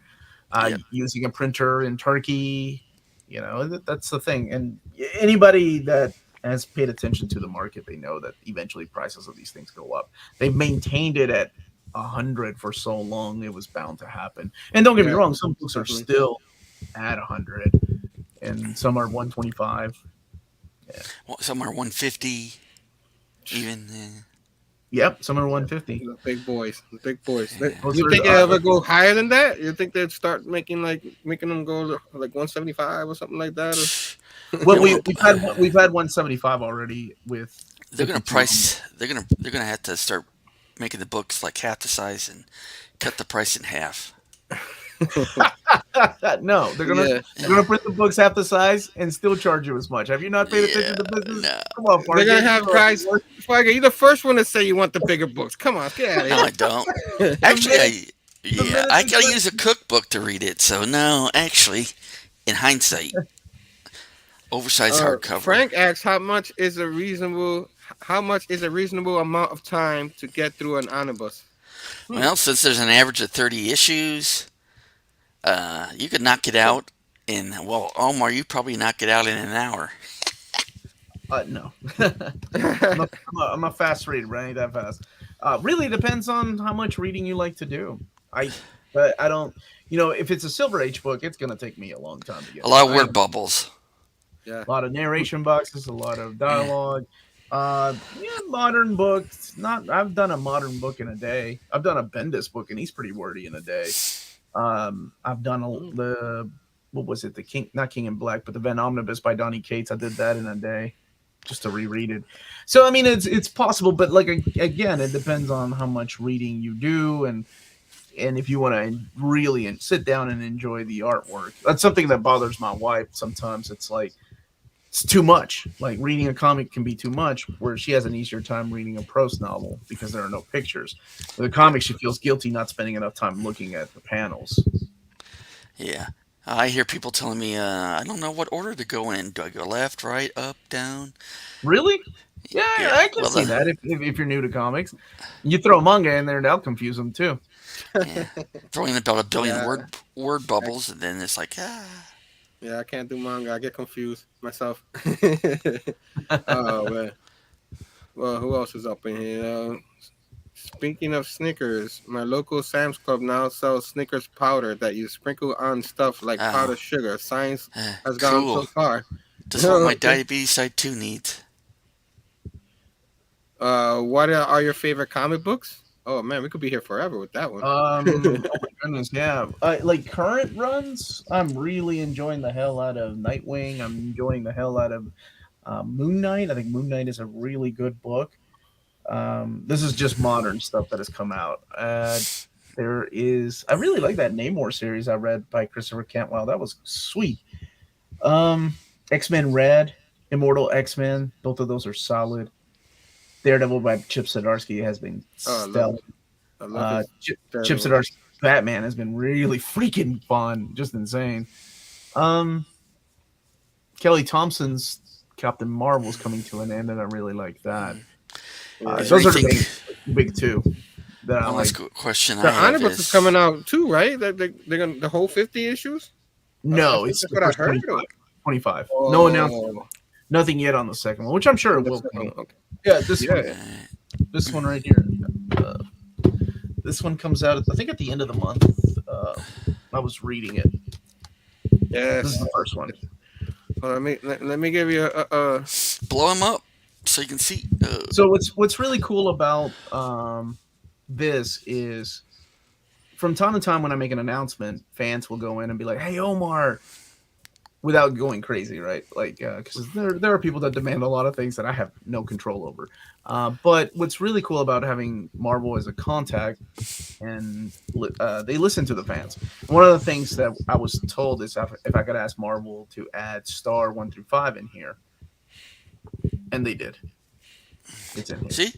Yep. using a printer in Turkey. That's the thing. And anybody that has paid attention to the market, they know that eventually prices of these things go up. They've maintained it at 100 for so long; it was bound to happen. And don't get me yeah, wrong, some books are definitely. still at 100, and some are 125. Yeah. Well, somewhere 150 even. Yep, some are Yeah, 150. the big boys, the big boys. Yeah. Those You are think it ever go higher than that? You think they'd start making them go to, like 175 or something like that? Or well, You know, we've had 175 already with they're gonna 52 on price. They're gonna have to start making the books like half the size and cut the price in half. no, yeah, they're gonna print the books half the size and still charge you as much. Have you not paid attention Yeah. to business? No. Come on, they're gonna Fargate. have guys. Fargo, you're the first one to say you want the bigger books. Come on, get out No, I of don't. here. The Actually, minute, the yeah, minute I they gotta start, use a cookbook to read it. So no, actually, in hindsight, oversized hardcover. Frank asks, How much is a reasonable amount of time to get through an omnibus? Hmm. Well, since there's an average of 30 issues, you could knock it out in. Well, Omar, you probably knock it out in an hour. no. I'm a fast reader, but I ain't that fast. Really depends on how much reading you like to do. But I don't. If it's a Silver Age book, it's gonna take me a long time to A get lot through. of I word am bubbles. Yeah. a lot of narration boxes, a lot of Yeah. dialogue. Yeah, modern books. Not. I've done a modern book in a day. I've done a Bendis book, and he's pretty wordy in a day. I've done Mm. the what was it? The King, not King in Black, but the Van Omnibus by Donny Cates. I did that in a day, just to reread it. So I mean, it's possible, but like again, it depends on how much reading you do, and if you want to really sit down and enjoy the artwork. That's something that bothers my wife sometimes. It's like it's too much. Like reading a comic can be too much, where she has an easier time reading a prose novel because there are no pictures. With a comic, she feels guilty not spending enough time looking at the panels. Yeah. I hear people telling me, I don't know what order to go in. Do I go left, right, up, down? Really? Yeah, Yeah. I can Well, see that. If you're new to comics, you throw manga in there, that'll confuse them too. yeah, throwing about a billion Yeah. word I, bubbles, and then it's like, ah. yeah, I can't do manga. I get confused myself. Oh man. Well, who else is up in here? Speaking of Snickers, my local Sam's Club now sells Snickers powder that you sprinkle on stuff like Oh, powdered sugar. Science has gone so cool. far. Just what my diabetes type 2 needs. What are your favorite comic books? Oh man, we could be here forever with that one. Oh my goodness, yeah. Like current runs, I'm really enjoying the hell out of Nightwing. I'm enjoying the hell out of Moon Knight. I think Moon Knight is a really good book. This is just modern stuff that has come out. There is, I really like that Namor series I read by Christopher Cantwell. That was sweet. Um, X Men Red, Immortal X Men, both of those are solid. Daredevil by Chip Zdarsky has been Oh, stellar. I love his Chip Daredevil. Zdarsky Batman has been really freaking fun, just insane. Um, Kelly Thompson's Captain Marvel's coming to an end, and I really like that. Yeah. Is there Those are the anything? big two that I One like. last question I The have omnibus is is coming out too, right? They're gonna the whole 50 issues. I No, think it's that's the what I first heard. 25. 25. No announcement. Oh, Nothing yet on the second one, which I'm sure on it the will second come. one. Okay. Yeah, this one, Yeah. this one right here. Uh, this one comes out, I think, at the end of the month. I was reading it. This is Yes. the first one. Let me give you a blow him up so you can see. So what's really cool about this is from time to time when I make an announcement, fans will go in and be like, "Hey, Omar," without going crazy, right? Like, because there are people that demand a lot of things that I have no control over. But what's really cool about having Marvel as a contact, and they listen to the fans. One of the things that I was told is if I could ask Marvel to add Star 1 through 5 in here, and they did. It's in here. See?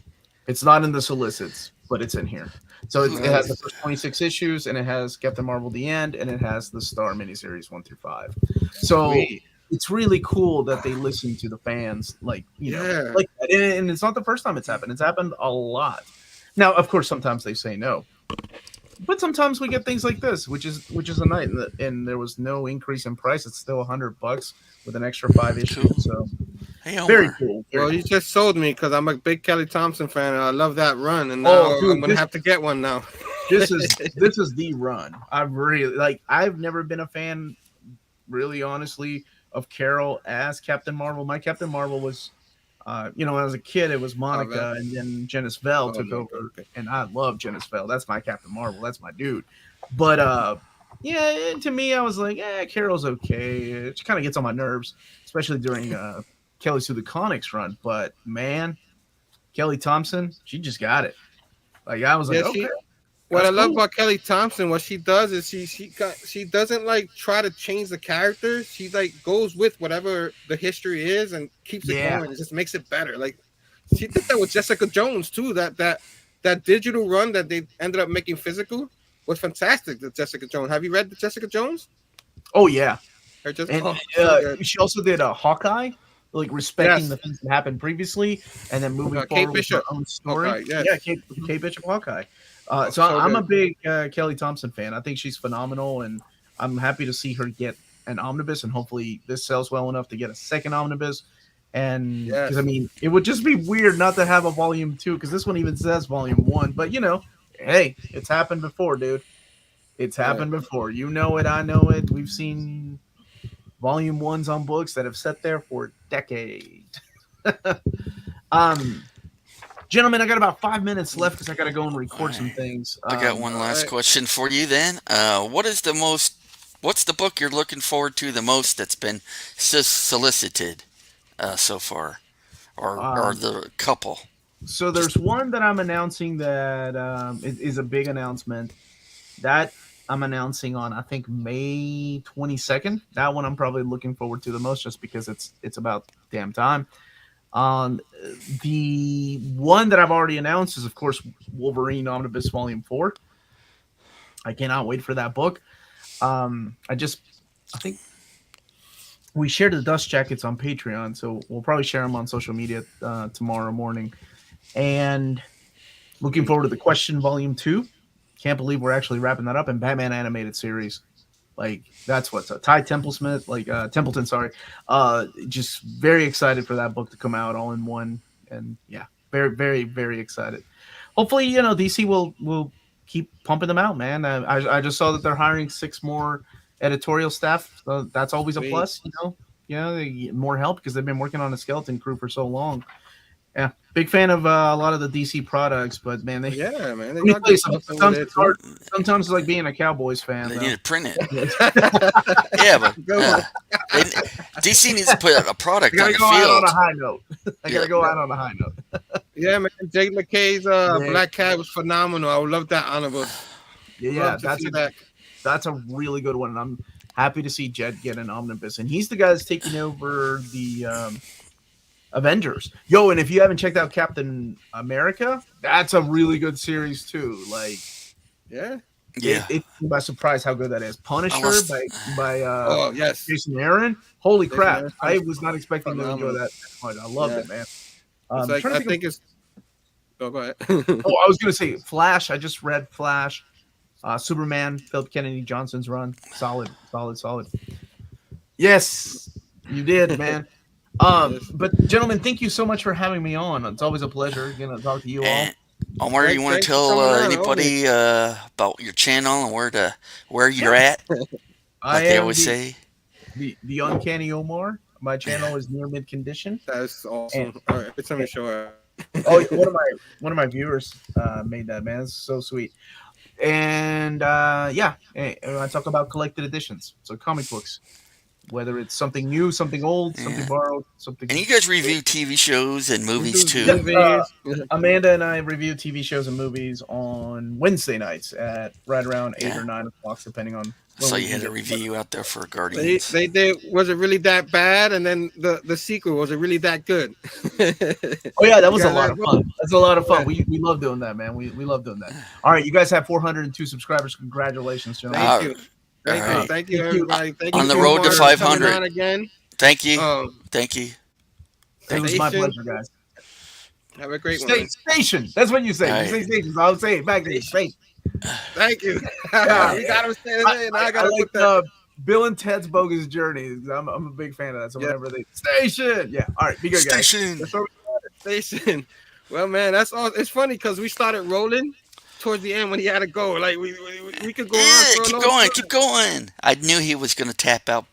It's not in the solicits, but it's in here. So it has the Nice. first 26 issues, and it has Captain Marvel the end, and it has the Star miniseries 1 through 5. So Sweet. it's really cool that they listen to the fans, like Yeah. like that. And it's not the first time it's happened. It's happened a lot. Now, of course, sometimes they say no, but sometimes we get things like this, which is a night, and there was no increase in price. It's still $100 with an extra 5 issues. Cool. So Hey, very Omar. cool. Well, Very you cool. just sold me because I'm a big Kelly Thompson fan and I love that run. And now Oh, dude, I'm gonna have to get one now. this is the run. I've never been a fan, really, honestly, of Carol as Captain Marvel. My Captain Marvel was, as a kid, it was Oh, man. Monica, and then Janice Vell Oh, took no, over, okay. and I love Janice Vell. That's my Captain Marvel. That's my dude. But yeah, to me, I was like, Carol's okay. It kind of gets on my nerves, especially during Kelly's Through the Comics run. But man, Kelly Thompson, she just got it. Like I was like, Yeah, okay, what I that's love cool. about Kelly Thompson, what she does is she doesn't like try to change the characters. She like goes with whatever the history is and keeps it Yeah. going. It just makes it better. Like she did that with Jessica Jones too. That digital run that they ended up making physical was fantastic. The Jessica Jones. Have you read the Jessica Jones? Oh yeah, Or just and so good. she also did a Hawkeye, like respecting Yes. the things that happened previously, and then moving Kate forward with her Bishop. own story. Okay. Yes. Yeah, Kate Bishop Hawkeye. So So I'm a good. big Kelly Thompson fan. I think she's phenomenal, and I'm happy to see her get an omnibus, and hopefully this sells well enough to get a second omnibus. And because I Yes. mean, it would just be weird not to have a volume 2, because this one even says volume 1. But hey, it's happened before, dude. It's Yeah. happened before. You know it. I know it. We've seen volume 1s on books that have sat there for decades. um, Gentlemen, I got about 5 minutes left because I got to go and record some things. I got one All last right. question for you then. What's the book you're looking forward to the most that's been solicited so far? Or Um, the couple? so there's one that I'm announcing that is a big announcement. That I'm announcing on, I think, May 22nd. That one I'm probably looking forward to the most, just because it's about damn time. Um, the one that I've already announced is, of course, Wolverine Omnibus Volume 4. I cannot wait for that book. I think we shared the dust jackets on Patreon, so we'll probably share them on social media tomorrow morning. And looking forward to the Question Volume 2. Can't believe we're actually wrapping that up. And Batman animated series, like that's what's up. Ty Templesmith, like Templeton, sorry. Just very excited for that book to come out all in one, and yeah, very, very, very excited. Hopefully, DC will keep pumping them out, man. I just saw that they're hiring 6 more editorial staff. So that's always a Sweet. plus, they get more help because they've been working on a skeleton crew for so long. Yeah, big fan of a lot of the DC products, but man, they Yeah, man. They let me got tell you good something. stuff over Sometimes there it's too. hard. Sometimes it's like being a Cowboys fan, They though. need to print it. I Yeah, but Good one. they, DC needs to put a product on gotta the go out on field. a high note. I Yeah. gotta go out on a high note. Yeah, man. Jake McKay's Yeah, Black Cat was phenomenal. I would love that omnibus. yeah, Love to see that. that's a really good one. And I'm happy to see Jet get an omnibus, and he's the guy that's taking over the Avengers. Yo, and if you haven't checked out Captain America, that's a really good series too. Like Yeah. Yeah. it by surprise how good that is. I Punisher lost. by Oh yes. Jason Aaron. Holy Jason crap! Aaron's I was not expecting to enjoy phenomenal. that much. I loved Yeah. it, man. It's like Trying to I think of. think it's. Oh, go ahead. Oh, I was gonna say Flash. I just read Flash. Superman, Philip Kennedy Johnson's run. Solid, solid, solid. Yes, you did, man. Yes. But gentlemen, thank you so much for having me on. It's always a pleasure, talk to you all. And Omar, you want to Thanks for tell coming on, Omi. anybody about your channel and where you're at, I like they am always say? the uncanny Omar. My channel is near mid condition. That's And awesome. All right, every time you show up. oh, one of my viewers made that, man. It's so sweet. And I talk about collected editions, so comic books, whether it's something new, something old, something Yeah. borrowed, something. And you guys review TV shows and We movies do too. movies. Amanda and I review TV shows and movies on Wednesday nights at right around 8 or 9 o'clock, depending on. I saw when you we had can a get- review out there for They Guardians. they did. Was it really that bad? And then the sequel, was it really that good? Oh yeah, that was a Yeah, lot of fun. That's a lot of fun. Yeah. We love doing that, man. We love doing that. All right, you guys have 402 subscribers. Congratulations, gentlemen. Thank you. Thank All you. right. Thank you, Thank you. everybody. Thank On you, the Joe road to Martin, for coming 500. on again. Thank you. Um, Thank you. It was my Station. pleasure, guys. Have a great one. Man. Station. That's what you say. All You say right. station. So I'll say it back to you. Station. Thank you. Yeah. We got to stay there. Now I I got to like put that. Bill and Ted's Bogus Journey. I'm a big fan of that. So Yeah. whenever they station, yeah. All right, be good, guys. Station. That's what we station. Well, man, that's all. It's funny because we started rolling towards the end when he had to go. Like we could go on Yeah, for a keep long going, time. keep going. I knew he was gonna tap out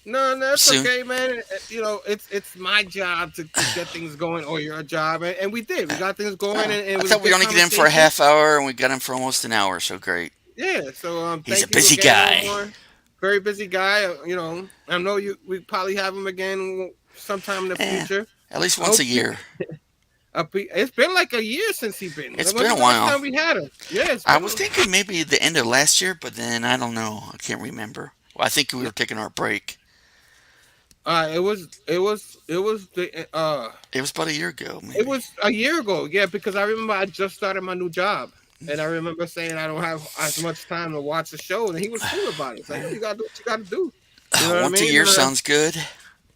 No, it's soon. okay, man. You know, it's my job to get things going, or your job, and we did. We got things going, and it I was thought a we'd good only get him for a conversation. half hour, and we got him for almost an hour. So great. Yeah. So He's a thank busy you again, guy. Omar. Very busy guy. You know, I know you. We probably have him again sometime in the Yeah. future. At least once a Okay. year. It's been like a year since he's been. It's When been was a the last while. time we had him? Yeah, it's I been was thinking maybe the end of last year, but then I don't know. I can't remember. Well, I think we were taking our break. it was the It was about a year ago. Maybe. it was a year ago. Yeah, because I remember I just started my new job, and I remember saying I don't have as much time to watch the show, and he was cool about it. It's like you gotta do what you gotta do. You know what I Once a mean? year sounds good.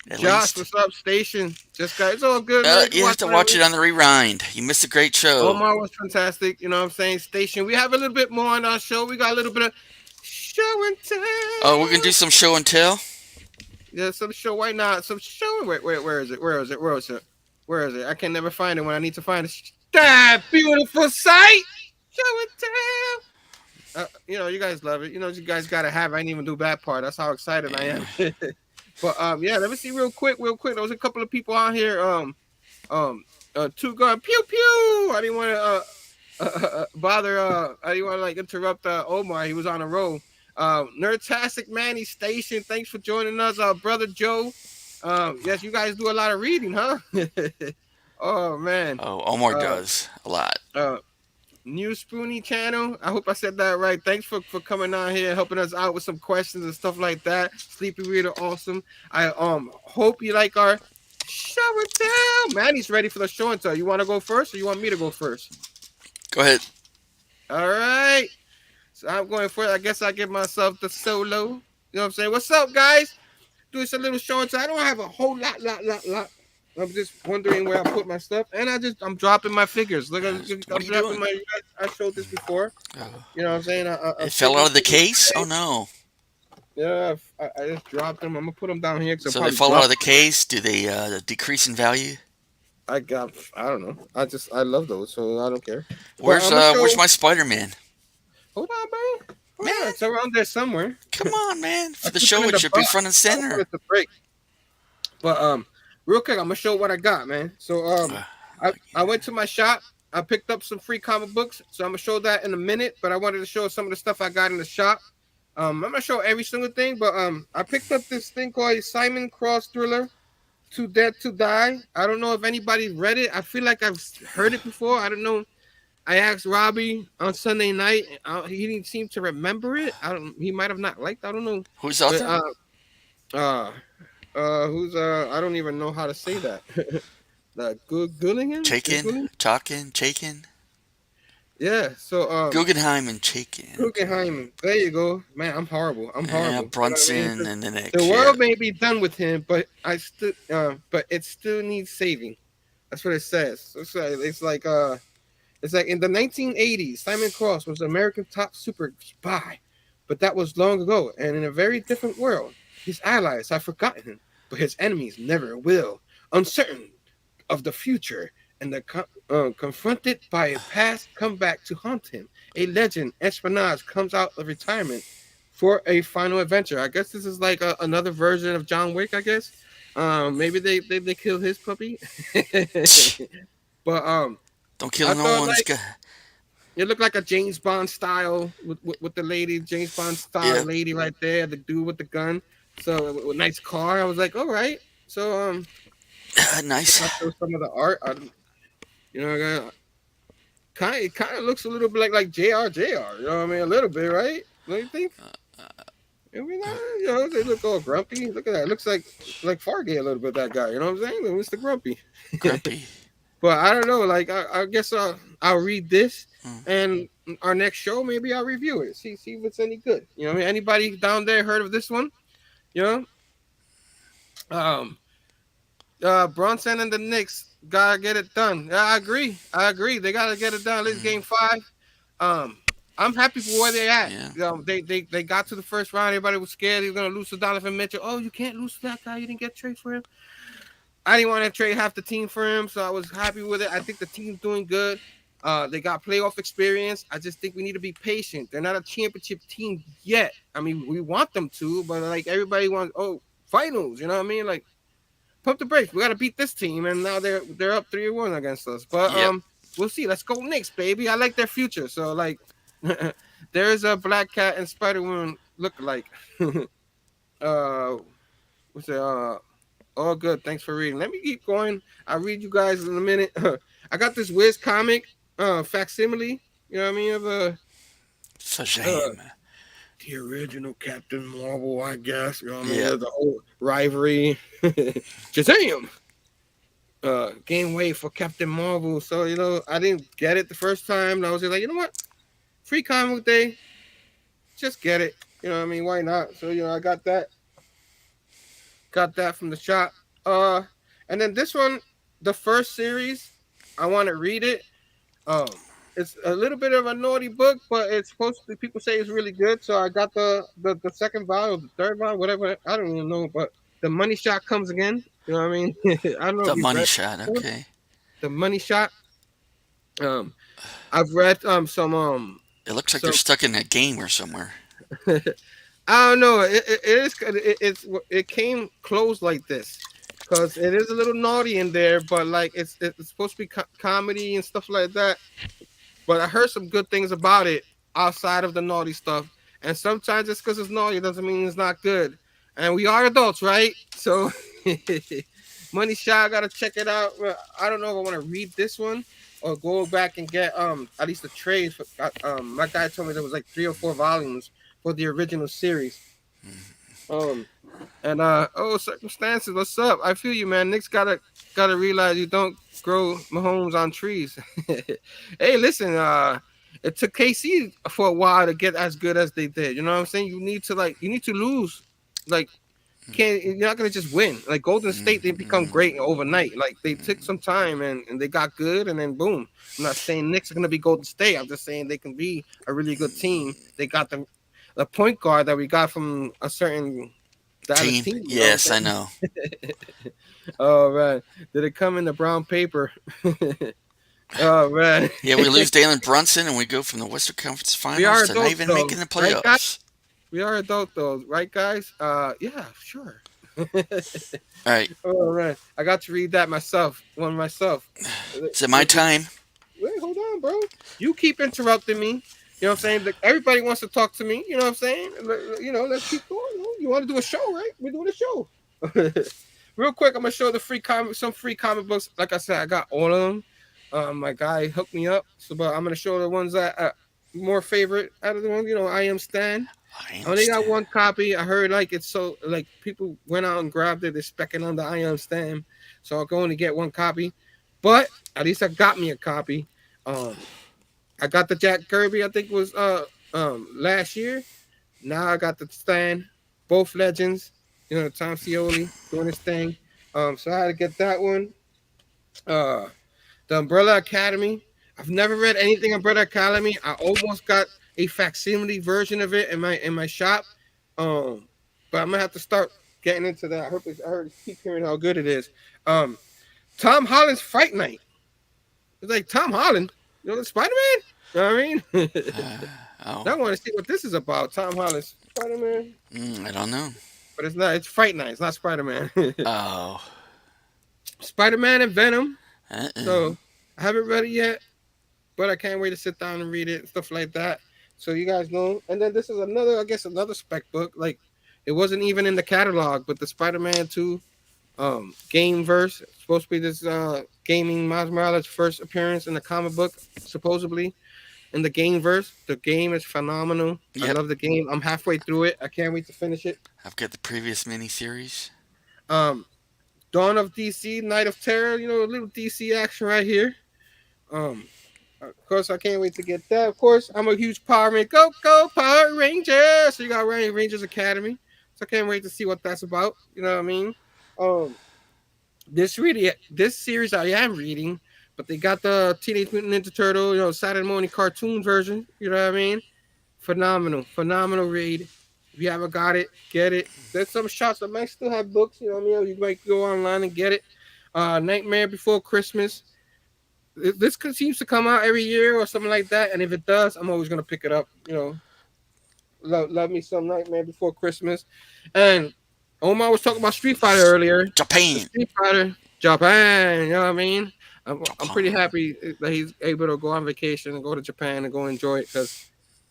At Josh, least. what's up, Station? Just got it's all good. Man. You have to watch it on the rewind. You missed a great show. Omar was fantastic. You know what I'm saying? Station. We have a little bit more on our show. We got a little bit of show and tell. Oh, we're gonna do some show and tell. Yeah, some show. Why not? Some show. Wait, where is it? Where is it? Where is it? Where is it? I can never find it when I need to find it. That beautiful sight. Show and tell. You know, you guys love it. You know, you guys gotta have. I didn't even do that part. That's how excited I am. But yeah, let me see real quick. There was a couple of people out here. Two gun pew pew. I didn't want to bother. I didn't want to like interrupt Omar. He was on a roll. Nerdtastic Manny Station. Thanks for joining us, brother Joe. Yes, you guys do a lot of reading, huh? Oh man. Oh, Omar does a lot. New Spoonie channel. I hope I said that right. Thanks for coming on here, helping us out with some questions and stuff like that. Sleepy Reader, awesome. I hope you like our show and tell. Manny's ready for the show and tell. You want to go first, or you want me to go first? Go ahead. All right. So I'm going first. I guess I give myself the solo. You know what I'm saying? What's up, guys? Do us a little show and tell. I don't have a whole lot. I'm just wondering where I put my stuff, and I'm dropping my figures. Look, I'm What are you dropping doing? my. I showed this before. Oh. You know what I'm saying? It fell out of the case. Oh no! Yeah, I just dropped them. I'm gonna put them down here. So they fall out of the case. Do they decrease in value? I don't know. I love those, so I don't care. Where's I'ma show- where's my Spider-Man? Hold on, man. Man. Yeah, it's around there somewhere. Come on, man! For I the put show, them in it the should be box. front and I don't center. want it to break. But real quick, I'm gonna show what I got, man. So I went to my shop. I picked up some free comic books, so I'm gonna show that in a minute. But I wanted to show some of the stuff I got in the shop. I'm gonna show every single thing, but I picked up this thing called Simon Cross Thriller Too Dead to Die. I don't know if anybody read it. I feel like I've heard it before. I don't know. I asked Robbie on Sunday night. He didn't seem to remember it. I don't. He might have not liked. I don't know. Who's But author? uh, who's I don't even know how to say that. The Gulligan? Chaikin, Chalkin, Chaikin, Yeah. So Guggenheim, and Chaikin. Guggenheim. There you go, man. I'm horrible. I'm Yeah, horrible. You know what I mean? Brunson and the The next. Yeah, world may be done with him, but but it still needs saving. That's what it says. It's like in the 1980s, Simon Cross was America's top super spy, but that was long ago and in a very different world. His allies have forgotten him, but his enemies never will. Uncertain of the future and confronted by a past come back to haunt him. A legend, espionage, comes out of retirement for a final adventure. I guess this is like another version of John Wick. I guess maybe they killed his puppy, but don't kill I no thought one's like guy. it looked like a James Bond style with the lady, James Bond style Yeah, lady right there, the dude with the gun. So with a nice car, I was like, all right. So nice. I saw some of the art. You know, kind of looks a little bit like JR. You know what I mean? A little bit, right? Don't you think? Maybe not. You know, they look all grumpy. Look at that. It looks like Fargate a little bit. That guy. You know what I'm saying? Mr. Grumpy. Grumpy. But I don't know. Like I guess I'll read this, Mm. and our next show maybe I'll review it. See if it's any good. You know what I mean? Anybody down there heard of this one? You know? Um Bronson and the Knicks gotta get it done. Yeah, I agree. They gotta get it done. At least game 5. Um I'm happy for where they're at. Yeah. You know, they got to the first round. Everybody was scared he was gonna lose to Donovan Mitchell. Oh, you can't lose to that guy. You didn't get trade for him. I didn't want to trade half the team for him, so I was happy with it. I think the team's doing good. They got playoff experience. I just think we need to be patient. They're not a championship team yet. I mean, we want them to, but like everybody wants, finals. You know what I mean? Like, pump the brakes. We got to beat this team, and now they're up 3-1 against us. But Yep. we'll see. Let's go Knicks, baby. I like their future. So like, there's a Black Cat and Spider Woman look like. What's it? All good. Thanks for reading. Let me keep going. I'll read you guys in a minute. I got this Wiz comic, facsimile. You know what I mean? Of It's a shame. the original Captain Marvel, I guess. You know what I mean? Yeah. The whole rivalry. Shazam! Game weight for Captain Marvel. So, you know, I didn't get it the first time. And I was just like, you know what? Free comic day. Just get it. You know what I mean? Why not? So, you know, I got that. Got that from the shop. And then this one, the first series, I want to read it. Um, it's a little bit of a naughty book, but it's supposed to. People say it's really good, so I got the second volume, the third volume, whatever. I don't even know, but the money shot comes again. You know what I mean? I don't know. The if you money read shot. Okay. the money shot. I've read some It looks like they're stuck in a game or somewhere. I don't know. It came closed like this because it is a little naughty in there, but like it's supposed to be comedy and stuff like that. But I heard some good things about it outside of the naughty stuff. And sometimes just because it's naughty doesn't mean it's not good. And we are adults, right? So Money Shot, I gotta check it out. I don't know if I want to read this one or go back and get at least the trade. My guy told me there was like 3 or 4 volumes for the original series. Circumstances, what's up? I feel you, man. Nick's gotta realize you don't grow Mahomes on trees. Hey, listen, it took KC for a while to get as good as they did. You know what I'm saying? You need to lose. Like, you're not gonna just win. Like Golden State, they become great overnight. Like they took some time and they got good, and then boom. I'm not saying Knicks are gonna be Golden State. I'm just saying they can be a really good team. They got the point guard that we got from a certain Dallas team. Yes, I know. Oh man, did it come in the brown paper? Oh man. Yeah, we lose Dalen Brunson and we go from the Western Conference Finals to not even making the playoffs. Right, we are adults though, right, guys? Yeah, sure. All right. Oh man, I got to read that myself. Is it my time? Wait, hold on, bro. You keep interrupting me. You know what I'm saying? Like, everybody wants to talk to me. You know what I'm saying? You know, let's keep going. You want to do a show, right? We're doing a show. real quick, I'm gonna show the some free comic books. Like I said, I got all of them. My guy hooked me up, so but I'm gonna show the ones that more favorite out of the ones. I am Stan. I I only got understand. one copy. I heard like it's so like people went out and grabbed it. They're specking on the I am Stan, so I can only get one copy. But at least I got me a copy. Um, I got the Jack Kirby. I think was last year. Now I got the Stan, both legends. Tom Scioli doing his thing. So I had to get that one. Uh, the Umbrella Academy. I've never read anything Umbrella Academy. I almost got a facsimile version of it in my shop. Um, but I'm gonna have to start getting into that. I heard keep hearing how good it is. Um, Tom Holland's Fight Night. It's like Tom Holland, the Spider Man. You know what I mean? Oh, I want to see what this is about. Tom Holland's Spider Man, I don't know. but it's not. It's Fight Night. It's not Spider Man. Oh, Spider Man and Venom. uh-uh. So I haven't read it yet, but I can't wait to sit down and read it and stuff like that. So you guys know. And then this is another, I guess, another spec book. Like it wasn't even in the catalog, but the Spider-Man 2 game verse. It's supposed to be this gaming Miles Morales' first appearance in the comic book, supposedly in the game verse. The game is phenomenal. I Yep, love the game. I'm halfway through it. I can't wait to finish it. I've got the previous miniseries. Um, Dawn of DC, Night of Terror. A little DC action right here. Um, Of course, I can't wait to get that. Of course, I'm a huge Power Ranger. Go Power Rangers! So you got Rangers Academy. So I can't wait to see what that's about. You know what I mean? Um, this series I am reading, but they got the Teenage Mutant Ninja Turtle, Saturday morning cartoon version. You know what I mean? Phenomenal read. If you haven't got it, get it. There's some shops that might still have books. You know what I mean? You might go online and get it. Nightmare Before Christmas. This seems to come out every year or something like that, and if it does, I'm always gonna pick it up. Love me some Nightmare Before Christmas, and Omar was talking about Street Fighter earlier. The Japan. Street Fighter Japan, you know what I mean? I'm pretty Japan. happy that he's able to go on vacation and go to Japan and go enjoy it because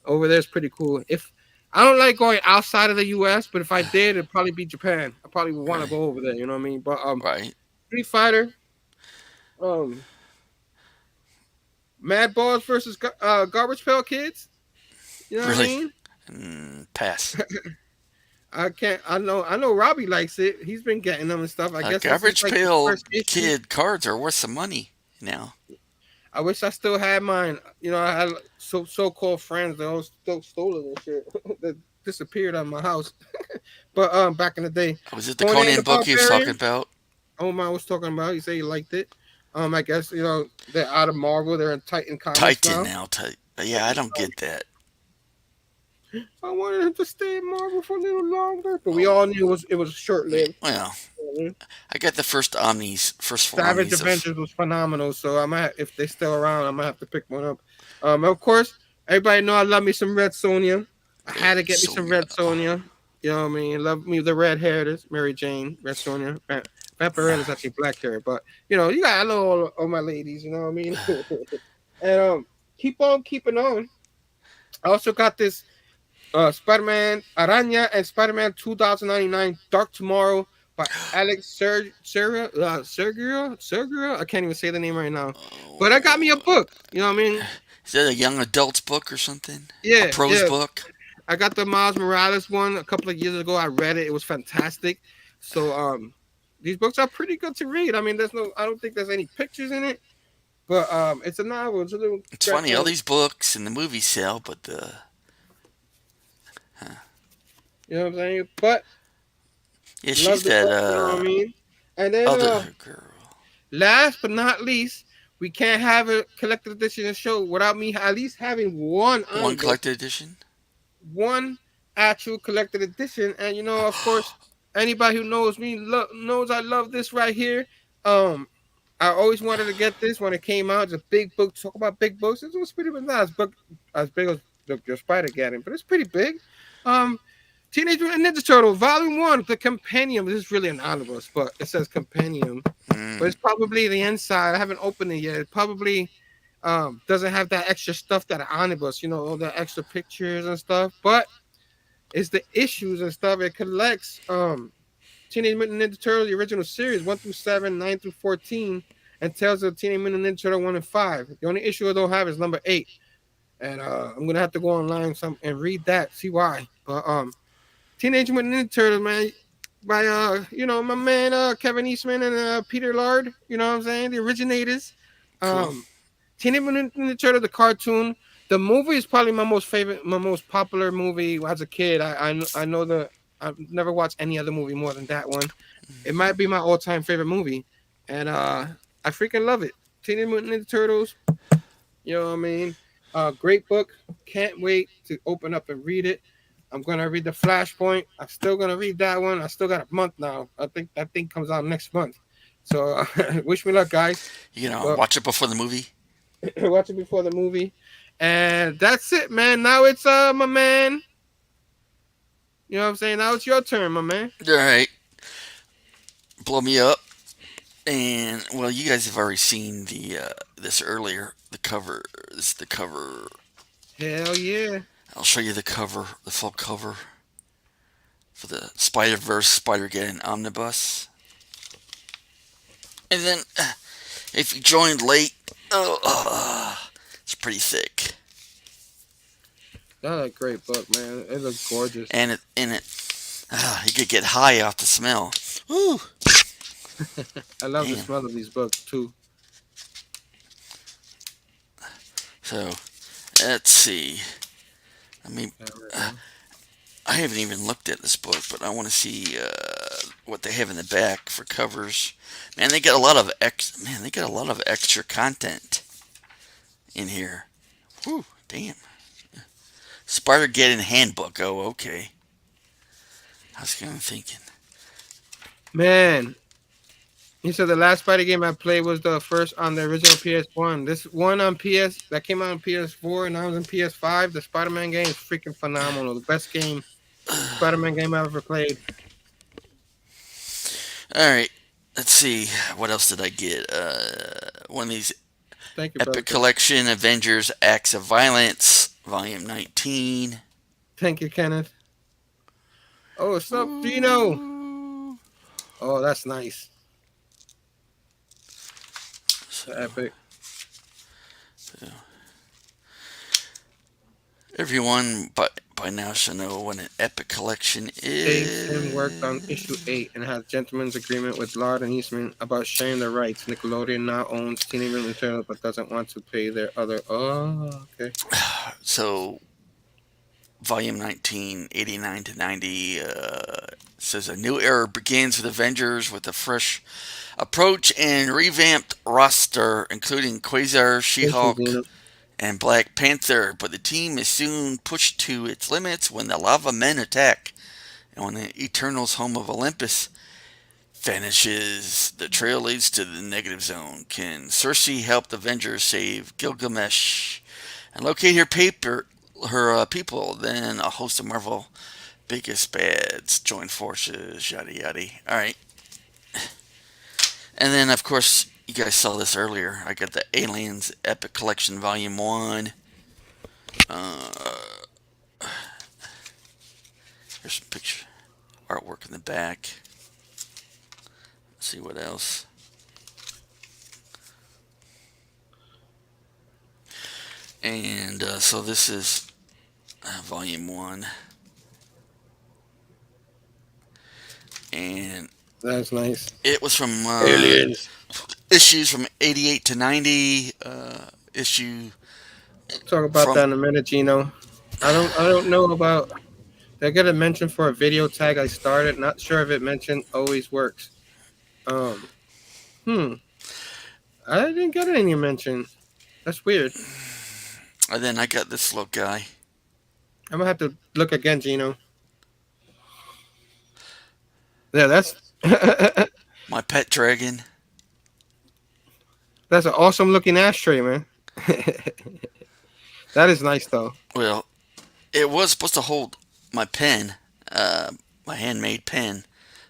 over there is pretty cool. If I don't like going outside of the U.S., but if I did, it'd probably be Japan. I probably would want to Right. go over there. You know what I mean? But Right. Street Fighter, um, Mad Balls versus Garbage Pail Kids. You know what I Really. mean? Pass. I can't. I know. Robbie likes it. He's been getting them and stuff. I guess this is Garbage like the Pail first issue. Kid cards are worth some money now. I wish I still had mine. I had so-called friends that all still stole it and shit that disappeared out of my house. But back in the day, Was it the Conan Conan the book he was talking Barbarian. about? Omar was talking about. He said he liked it. I guess they're out of Marvel. They're in Titan Comics Titan now. now. Yeah, I don't get that. I wanted him to stay in Marvel for a little longer, but we Oh, all knew it was short lived. well, I got the first four Savage omnis of. Adventures was phenomenal, so I might, if they still around, I might have to pick one up. Of course, everybody know I love me some Red Sonja. I had to get me some Sonya. Red Sonja. You know what I mean? Love me the red hair, this Mary Jane, Red Sonja. Vampirella is actually black hair, but you got I know all my ladies. You know what I mean? And keep on keeping on. I also got this Spider-Man Araña and Spider-Man 2099 Dark Tomorrow by Alex Sergio. I can't even say the name right now. But I got me a Oh, book. You know what I mean? is that a young adult's book or something? A Yeah, prose yeah. book? I got the Miles Morales one a couple of years ago. I read it. It was fantastic. So these books are pretty good to read. I mean, I don't think there's any pictures in it, but it's a novel. It's a little It's funny, all these books and the movies sell, but the you know what I'm saying? But yeah, love she's the that book, you know what I mean? And then other girl. last but not least, we can't have a collected edition show without me at least having one One omnibus, collected edition. one actual collected edition. And of course, anybody who knows me knows I love this right here. Um, I always wanted to get this when it came out. It's a big book. Talk about big books. It was pretty not as big as your Spider Gathering, but it's pretty big. Um, Teenage Mutant Ninja Turtle Volume One, the Compendium. This is really an omnibus, but it says Compendium. But Mm, it's probably the inside. I haven't opened it yet. It probably doesn't have that extra stuff that an omnibus, all the extra pictures and stuff. But it's the issues and stuff. It collects Teenage Mutant Ninja Turtles, the original series, 1 through 7, 9 through 14, and Tales of Teenage Mutant Ninja Turtle 1 and 5. The only issue I don't have is number 8. And I'm gonna have to go online and read that, see why. But Teenage Mutant Ninja Turtles, man, by my man Kevin Eastman and Peter Lard, you know what I'm saying? The originators. Cool. Teenage Mutant Ninja Turtle, the cartoon. The movie is probably my most popular movie as a kid. I know I've never watched any other movie more than that one. It might be my all-time favorite movie, and I freaking love it. Teenage Mutant Ninja Turtles. You know what I mean? Great book. Can't wait to open up and read it. I'm gonna read the Flashpoint. I'm still gonna read that one. I still got a month now. I think that thing comes out next month. So wish me luck, guys. You know, But watch it before the movie. watch it before the movie. And that's it, man. Now it's my man. You know what I'm saying? Now it's your turn, my man. All right, blow me up. And well, you guys have already seen the this earlier. The cover. This is the cover. Hell yeah. I'll show you the cover, the full cover for the Spider Verse Spider Geddon Omnibus. And then, if you joined late, it's pretty thick. That's a great book, man. It looks gorgeous. And you could get high off the smell. Woo! I love the Damn. smell of these books too. So, let's see. I mean, I haven't even looked at this book, but I want to see what they have in the back for covers. Man, they got a lot of extra content in here. Whew, damn. Spider Geddon Handbook. Oh, okay. I was kind of thinking. Man, you said the last Spider game I played was the first on the original PS1. This one on PS that came out on PS4 and I was on PS5. The Spider-Man game is freaking phenomenal. The best Spider-Man game I've ever played. All right. Let's see. What else did I get? One of these Thank you, Epic brother. Collection Avengers Acts of Violence, Volume 19. Thank you, Kenneth. Oh, what's up, Dino? Oh, that's nice. So, Epic. everyone by now should know what an Epic Collection is. Jason worked on issue 8 and has gentleman's agreement with Lard and Eastman about sharing the rights. Nickelodeon now owns Teenage Mutant Ninja Turtles but doesn't want to pay their other. Oh, okay. So, Volume 19, 89 to 90, says a new era begins with Avengers with a fresh approach and revamped roster, including Quasar, She-Hulk, and Black Panther. But the team is soon pushed to its limits when the Lava Men attack. And when the Eternals' home of Olympus vanishes, the trail leads to the negative zone. Can Cersei help the Avengers save Gilgamesh and locate her people? Then a host of Marvel biggest bads join forces, yada yada. All right. And then, of course, you guys saw this earlier. I got the Aliens Epic Collection Volume 1. Here's some picture artwork in the back. Let's see what else. And so this is Volume 1. And That's nice. it was from Aliens. issues from 88 to 90. Issue. Talk about that in a minute, Gino. I don't know about. They got a mention for a video tag I started. Not sure if it mentioned always works. I didn't get any mention. That's weird. And then I got this little guy. I'm gonna have to look again, Gino. Yeah, that's My pet dragon. that's an awesome looking ashtray, man. That is nice though. Well, it was supposed to hold my pen, my handmade pen,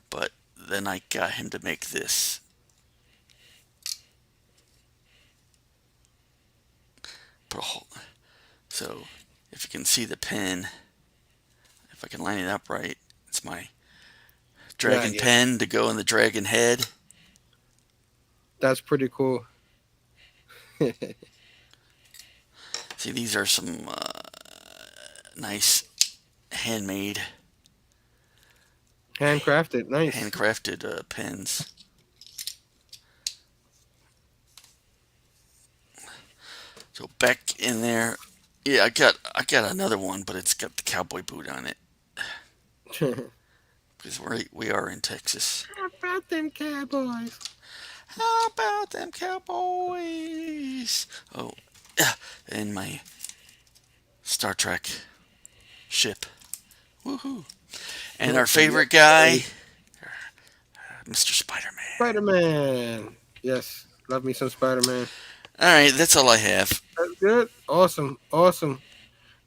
but then I got him to make this. Put a hole. So, if you can see the pen, if I can line it up right, it's my Yeah, dragon yeah, pen to go in the dragon head. that's pretty cool. See, these are some nice handmade, Handcrafted, nice. handcrafted pens. So back in there, yeah, I got another one, but it's got the cowboy boot on it because we are in Texas. How about them cowboys? How about them cowboys? Oh, yeah, and my Star Trek ship. Woohoo! And our favorite guy, Mr. Spider-Man. Spider Man. Yes, love me some Spider Man. All right, that's all I have. That's good. Awesome, awesome.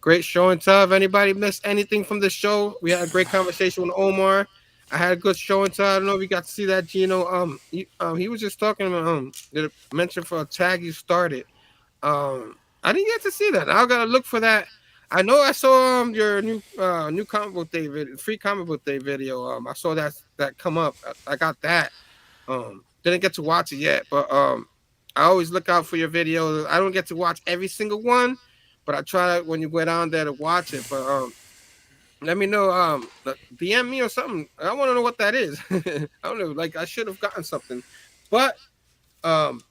Great show and tell. If anybody missed anything from the show, we had a great conversation with Omar. I had a good show and tell. I don't know if you got to see that, Gino. He was just talking about the mention for a tag you started. I didn't get to see that. I gotta look for that. I know I saw your new comic book day video, free comic book day video. I saw that come up. I got that. Didn't get to watch it yet, but I always look out for your videos. I don't get to watch every single one, but I try when you go down there to watch it. But let me know. DM me or something. I want to know what that is. I don't know. Like I should have gotten something, but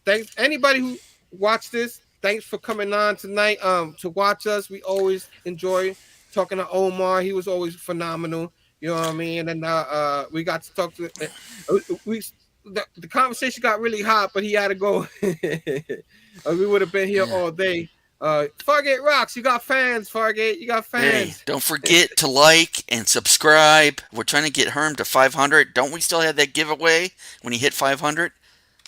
thanks anybody who watched this. Thanks for coming on tonight. To watch us. We always enjoy talking to Omar. He was always phenomenal. You know what I mean? And we got to talk to. We the conversation got really hot, but he had to go. We would have been here Yeah. all day. Fargate rocks. You got fans, Fargate. You got Hey, fans. don't forget to like and subscribe. We're trying to get Herm to 500. Don't we still have that giveaway when he hit 500?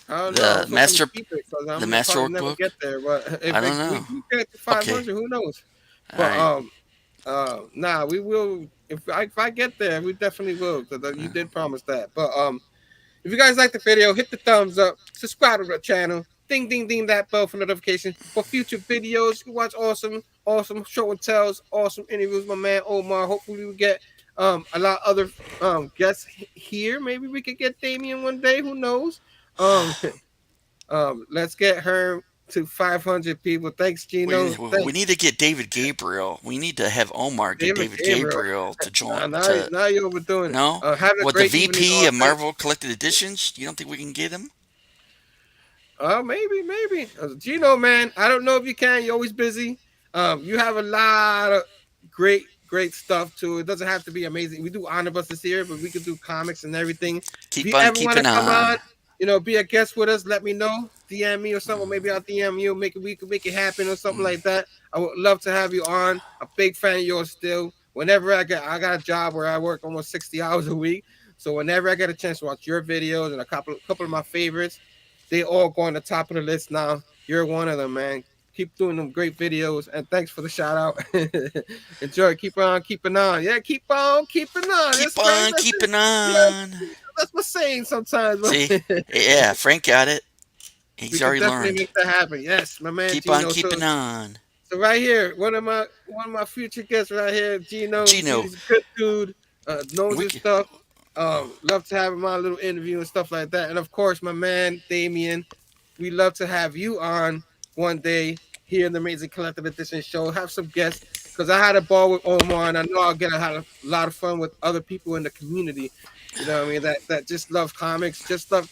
I don't know. The I'm master, keep it 'cause I'm the gonna master probably never workbook. get there. But if I don't we know. do get to Okay, 500, who knows? all But right. nah, we will. If I get there, we definitely will. 'Cause you did promise that. But if you guys like the video, hit the thumbs up, subscribe to the channel, ding ding ding that bell for notification for future videos. You watch awesome show and tells, awesome interviews with my man Omar. Hopefully we get a lot of other guests here. Maybe we could get Damien one day. Who knows? Um let's get her to 500 people. Thanks, We, Gino. we Thanks, need to get David Gabriel. We need to have Omar get David David Gabriel. Gabriel to join. Now you're overdoing it. No, Have a what the great evening, VP all. of Marvel Collected Editions? You don't think we can get him? Maybe. Gino, man, I don't know if you can. You're always busy. You have a lot of great stuff too. It doesn't have to be amazing. We do omnibuses here, but we could do comics and everything. If Keep you on ever want to keeping come on, on. be a guest with us, let me know. DM me or something. Maybe I'll DM you. We could make it happen or something like that. I would love to have you on. A big fan of yours still. Whenever I got a job where I work almost 60 hours a week. So whenever I get a chance to watch your videos and a couple of my favorites, they all go on the top of the list now. You're one of them, man. Keep doing them great videos, and thanks for the shout out. Enjoy. Keep on keeping on. Yeah, keep on keeping on. Keep That's right. on That's it. keeping Yeah, on. that's my saying sometimes. See? Yeah, Frank got it. We He's can already definitely learned. make that happen. Yes, my man Keep on Gino. So keeping on. so right here, one of my future guests right here, Gino. Gino, He's a good dude, knows we his can, stuff. Love to have him on a little interview and stuff like that. And of course, my man Damien. We love to have you on one day here in the Amazing Collective Edition show. Have some guests because I had a ball with Omar, and I know I'll get a lot of fun with other people in the community. You know what I mean? That just love comics, just love.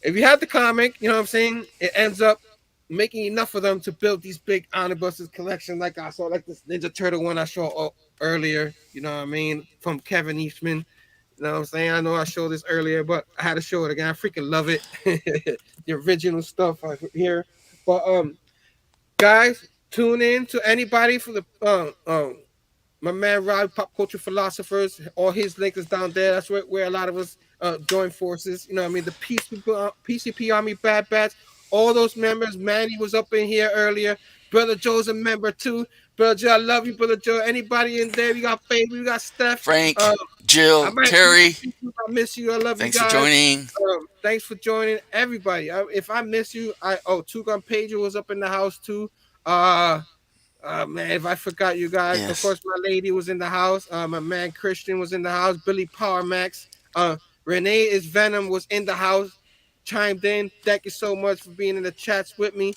If you have the comic, you know what I'm saying, it ends up making enough of them to build these big omnibuses collection. Like I saw, like this Ninja Turtle one I saw earlier. You know what I mean, from Kevin Eastman. You know what I'm saying? I know I showed this earlier, but I had to show it again. I freaking love it. The original stuff here. But guys, tune in to anybody from the my man Rob, Pop Culture Philosophers. All his link is down there. That's where a lot of us join forces. You know what I mean? The PCP Army Bad Bats. All those members. Manny was up in here earlier. Brother Joe's a member too. Brother Joe, I love you, Brother Joe. Anybody in there? We got Phable, we got Steph. Frank, I Jill, might Terry, I miss you. I love you thanks for guys. joining. Thanks for joining, everybody. If I miss you, Two Gun Pager was up in the house too. Man, if I forgot you guys, of Yes. course, my lady was in the house. My man Christian was in the house. Billy Power Max. Uh, Renee is Venom was in the house, chimed in. Thank you so much for being in the chats with me.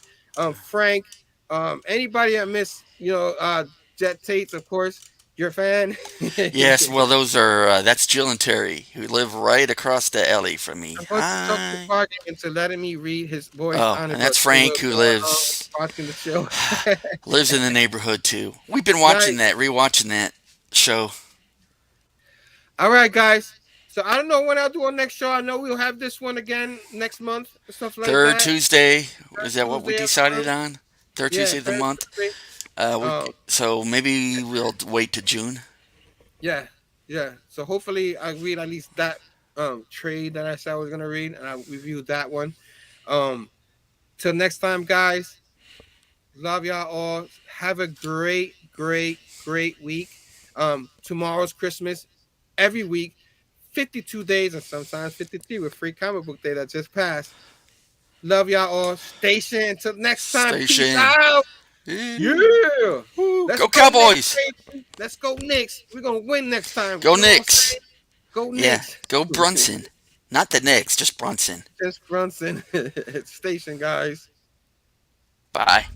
Frank, anybody I miss, Jet Tates, of course, your fan. Yes, well, those are that's Jill and Terry who live right across the alley from me. I want to talk to Hi. Fargate into letting me read his voice Oh, on it, and but that's they will Frank who lives watching the show. lives in the neighborhood too. We've been watching Nice. that, rewatching that show. All right, guys. So I don't know when I'll do our next show. I know we'll have this one again next month, stuff like Third that. Tuesday, Third is that what we Tuesday of the decided month. on? Third Yeah, Tuesday of the third month. Tuesday. We, Um, so maybe we'll wait to June. yeah, yeah. So hopefully I read at least that trade that I said I was gonna read, and I reviewed that one. Um, till next time, guys. Love y'all all. Have a great, great, great week. Tomorrow's Christmas. Every week, 52 days and sometimes 53 with free comic book day that just passed. Love y'all all. Station. Until next time. Peace Station. out. Yeah. Woo. Let's Go go Knicks, Cowboys. baby. Let's go Knicks. We're gonna win next time. Go You know what I'm Knicks. saying? Go Yeah, Knicks. go Brunson. Not the Knicks, just Brunson. Just Brunson. Station, guys. Bye.